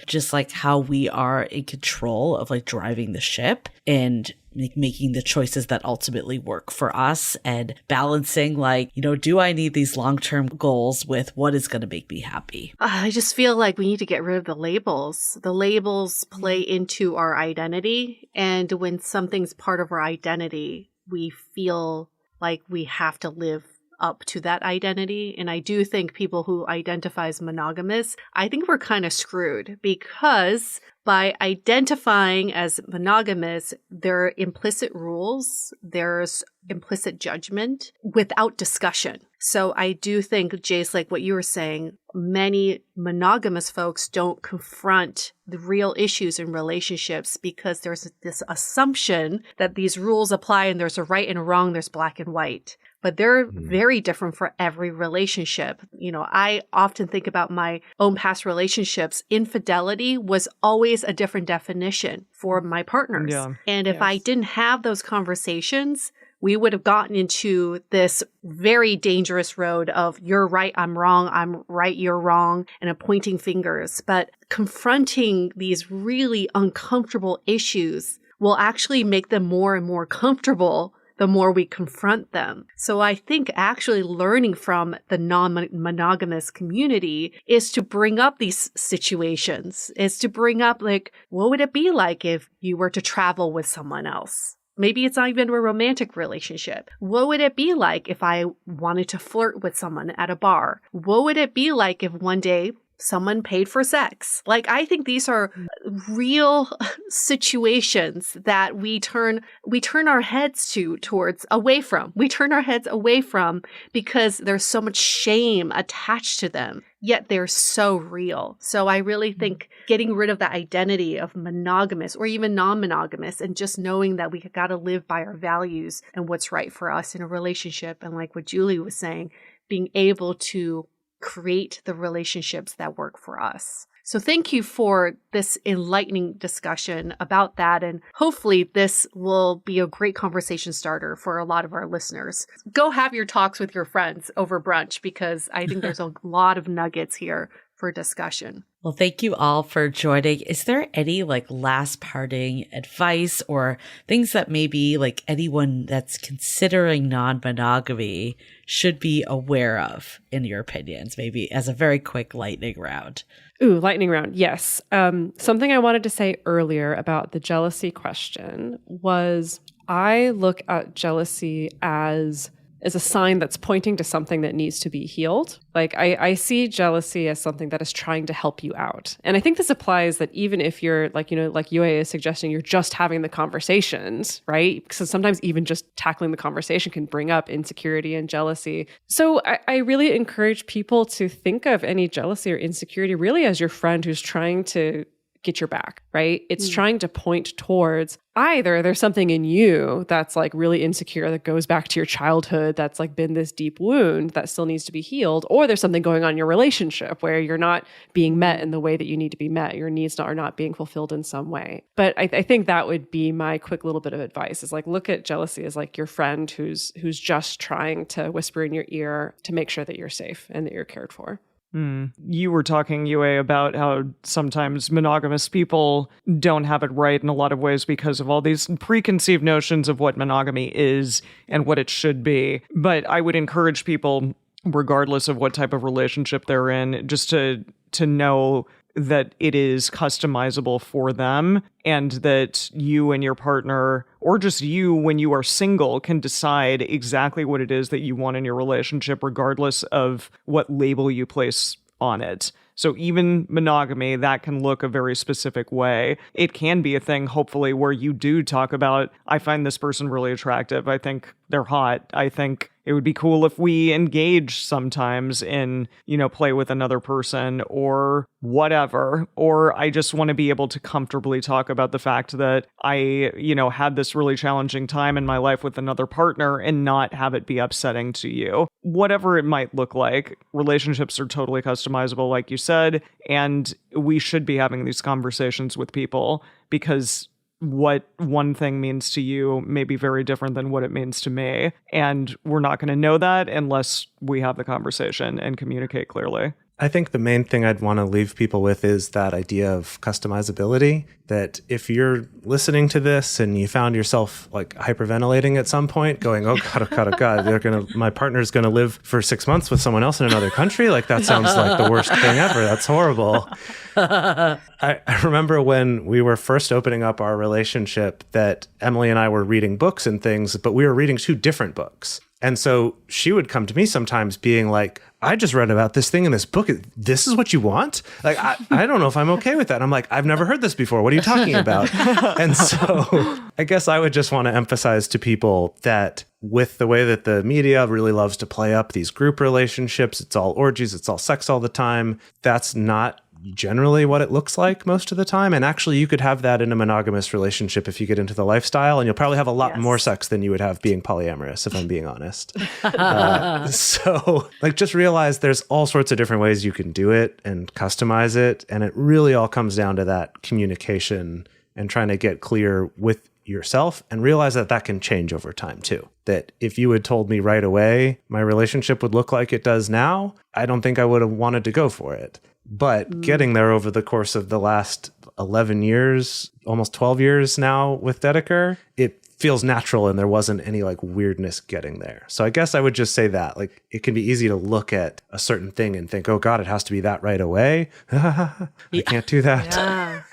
how we are in control of driving the ship and making the choices that ultimately work for us and balancing do I need these long-term goals with what is going to make me happy? I just feel like we need to get rid of the labels. The labels play into our identity. And when something's part of our identity, we feel like we have to live up to that identity. And I do think people who identify as monogamous, I think we're kind of screwed because by identifying as monogamous, there are implicit rules, there's implicit judgment without discussion. So I do think, Jase, like what you were saying, many monogamous folks don't confront the real issues in relationships because there's this assumption that these rules apply and there's a right and a wrong, there's black and white. But they're very different for every relationship. I often think about my own past relationships. Infidelity was always a different definition for my partners. Yeah. And if I didn't have those conversations, we would have gotten into this very dangerous road of you're right, I'm right, you're wrong, and pointing fingers. But confronting these really uncomfortable issues will actually make them more and more comfortable the more we confront them. So I think actually learning from the non-monogamous community is to bring up these situations, is to bring up like, what would it be like if you were to travel with someone else? Maybe it's not even a romantic relationship. What would it be like if I wanted to flirt with someone at a bar? What would it be like if one day someone paid for sex? Like, I think these are real situations that we turn our heads away from. We turn our heads away from because there's so much shame attached to them, yet they're so real. So I really think getting rid of that identity of monogamous or even non-monogamous and just knowing that we got to live by our values and what's right for us in a relationship. And like what Julie was saying, being able to create the relationships that work for us. So thank you for this enlightening discussion about that. And hopefully this will be a great conversation starter for a lot of our listeners. Go have your talks with your friends over brunch, because I think there's a lot of nuggets here for discussion. Well, thank you all for joining. Is there any last parting advice or things that maybe anyone that's considering non-monogamy should be aware of, in your opinions, maybe as a very quick lightning round? Ooh, lightning round. Yes. Something I wanted to say earlier about the jealousy question was I look at jealousy as a sign that's pointing to something that needs to be healed. I see jealousy as something that is trying to help you out. And I think this applies that even if you're like Yue is suggesting, you're just having the conversations, right? Because sometimes even just tackling the conversation can bring up insecurity and jealousy. So I really encourage people to think of any jealousy or insecurity really as your friend who's trying to get your back, right? It's trying to point towards either there's something in you that's really insecure that goes back to your childhood, that's been this deep wound that still needs to be healed, or there's something going on in your relationship where you're not being met in the way that you need to be met. Your needs are not being fulfilled in some way. But I think that would be my quick little bit of advice is look at jealousy as your friend who's just trying to whisper in your ear to make sure that you're safe and that you're cared for. You were talking, Yue, about how sometimes monogamous people don't have it right in a lot of ways because of all these preconceived notions of what monogamy is and what it should be. But I would encourage people, regardless of what type of relationship they're in, just to know that it is customizable for them, and that you and your partner, or just you when you are single, can decide exactly what it is that you want in your relationship, regardless of what label you place on it. So even monogamy, that can look a very specific way. It can be a thing, hopefully, where you do talk about, I find this person really attractive. I think they're hot. I think it would be cool if we engage sometimes in, play with another person or whatever. Or I just want to be able to comfortably talk about the fact that I, had this really challenging time in my life with another partner and not have it be upsetting to you. Whatever it might look like, relationships are totally customizable, like you said, and we should be having these conversations with people because what one thing means to you may be very different than what it means to me. And we're not going to know that unless we have the conversation and communicate clearly. I think the main thing I'd want to leave people with is that idea of customizability, that if you're listening to this and you found yourself hyperventilating at some point, going, oh God, my partner's going to live for 6 months with someone else in another country. That sounds like the worst thing ever. That's horrible. I remember when we were first opening up our relationship that Emily and I were reading books and things, but we were reading 2 different books. And so she would come to me sometimes being like, I just read about this thing in this book. This is what you want? I don't know if I'm okay with that. I'm like, I've never heard this before. What are you talking about? And so I guess I would just want to emphasize to people that with the way that the media really loves to play up these group relationships, it's all orgies, it's all sex all the time. That's not generally what it looks like most of the time. And actually, you could have that in a monogamous relationship if you get into the lifestyle, and you'll probably have a lot more sex than you would have being polyamorous, if I'm being honest. So just realize there's all sorts of different ways you can do it and customize it. And it really all comes down to that communication and trying to get clear with yourself, and realize that that can change over time too. That if you had told me right away my relationship would look like it does now, I don't think I would have wanted to go for it. But getting there over the course of the last 11 years, almost 12 years now with Dediker, it feels natural and there wasn't any like weirdness getting there. So I guess I would just say that like it can be easy to look at a certain thing and think, oh God, it has to be that right away. I can't do that. Yeah.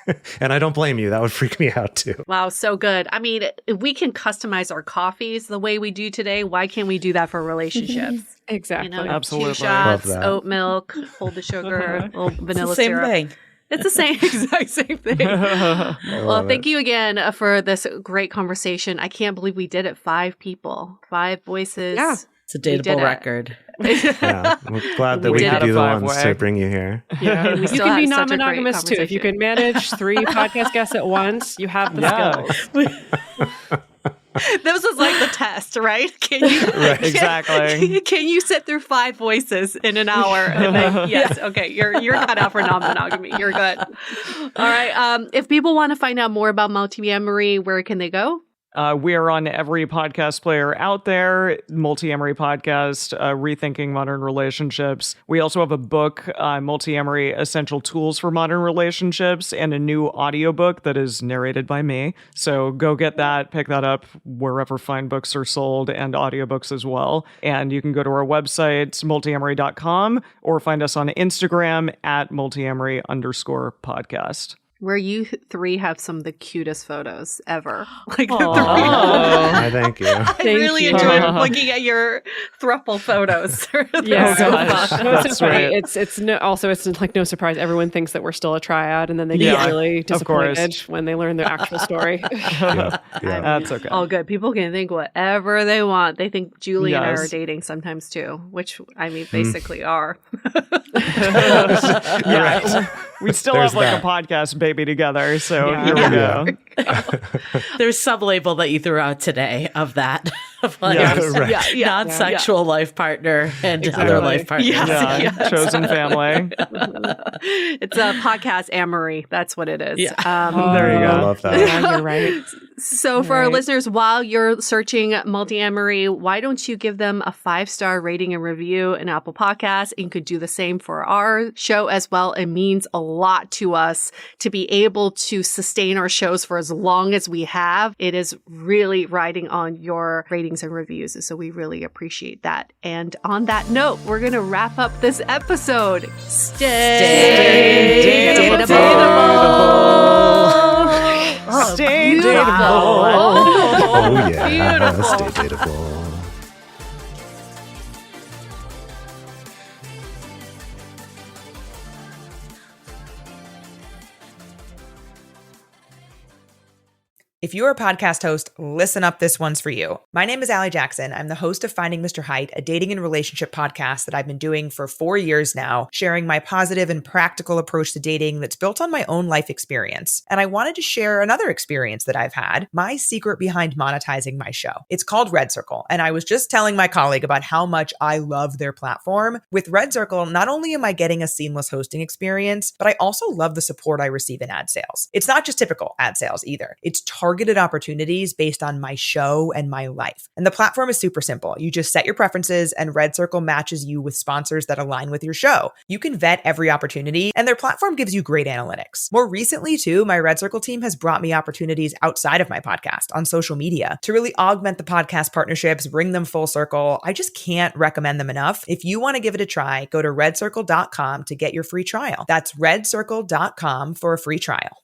And I don't blame you. That would freak me out too. Wow, so good. I mean, if we can customize our coffees the way we do today, why can't we do that for relationships? Exactly. You know, Absolutely. 2 shots, Love that. oat milk, hold the sugar, little It's vanilla the same syrup. thing. It's the same exact same thing. Well, thank you again for this great conversation. I can't believe we did it. 5 people, 5 voices. Yeah. It's a did dateable it. record. Yeah, I'm glad that We we had could a be the ones five-way. to bring you here. Yeah. We You still can be had such a great non-monogamous too. If you can manage 3 podcast guests at once, you have the Yeah. skills. This was like the test, right? Can you Exactly. Can you sit through 5 voices in an hour? And then, yes, okay, you're cut out for non-monogamy. You're good. All right. If people want to find out more about Multiamory, where can they go? We are on every podcast player out there. Multiamory podcast, Rethinking Modern Relationships. We also have a book, Multiamory Essential Tools for Modern Relationships, and a new audiobook that is narrated by me. So go get that, pick that up wherever fine books are sold, and audiobooks as well. And you can go to our website, multiamory.com, or find us on Instagram at multiamory_podcast. Where you 3 have some of the cutest photos ever. Like the Aw. 3. I thank you. I really you. enjoyed looking at your thruple photos. Yeah, So gosh. fun. No, it's That's so funny. right. It's like no surprise. Everyone thinks that we're still a triad, and then they Yeah, get really of course. disappointed when they learn their actual story. Yeah, yeah. That's okay. All good. People can think whatever they want. They think Julie and I are Yes. dating sometimes too, which I mean, basically are. Yeah. We still There's have like that. a podcast baby together, so Yeah. here we Yeah. go. There's some label that you threw out today of that. Of like Yeah, right. non-sexual life partner and Exactly. other life partners. Yes. Yeah, Yes. chosen family. It's a podcast Amory. That's what it is. Yeah. There you I go. love that. Yeah, you're right. So for our Right. listeners, while you're searching Multiamory, why don't you give them a 5-star rating and review in Apple Podcasts? And you could do the same for our show as well. It means a lot to us to be able to sustain our shows for as long as we have. It is really riding on your ratings and reviews. So we really appreciate that. And on that note, we're going to wrap up this episode. Stay dateable. Oh, Stay beautiful. dateable. Oh yeah, Beautiful. stay dateable. If you're a podcast host, listen up, this one's for you. My name is Allie Jackson. I'm the host of Finding Mr. Height, a dating and relationship podcast that I've been doing for 4 years now, sharing my positive and practical approach to dating that's built on my own life experience. And I wanted to share another experience that I've had, my secret behind monetizing my show. It's called Red Circle, and I was just telling my colleague about how much I love their platform. With Red Circle, not only am I getting a seamless hosting experience, but I also love the support I receive in ad sales. It's not just typical ad sales either. It's targeted opportunities based on my show and my life. And the platform is super simple. You just set your preferences and Red Circle matches you with sponsors that align with your show. You can vet every opportunity and their platform gives you great analytics. More recently too, my Red Circle team has brought me opportunities outside of my podcast on social media to really augment the podcast partnerships, bring them full circle. I just can't recommend them enough. If you want to give it a try, go to redcircle.com to get your free trial. That's redcircle.com for a free trial.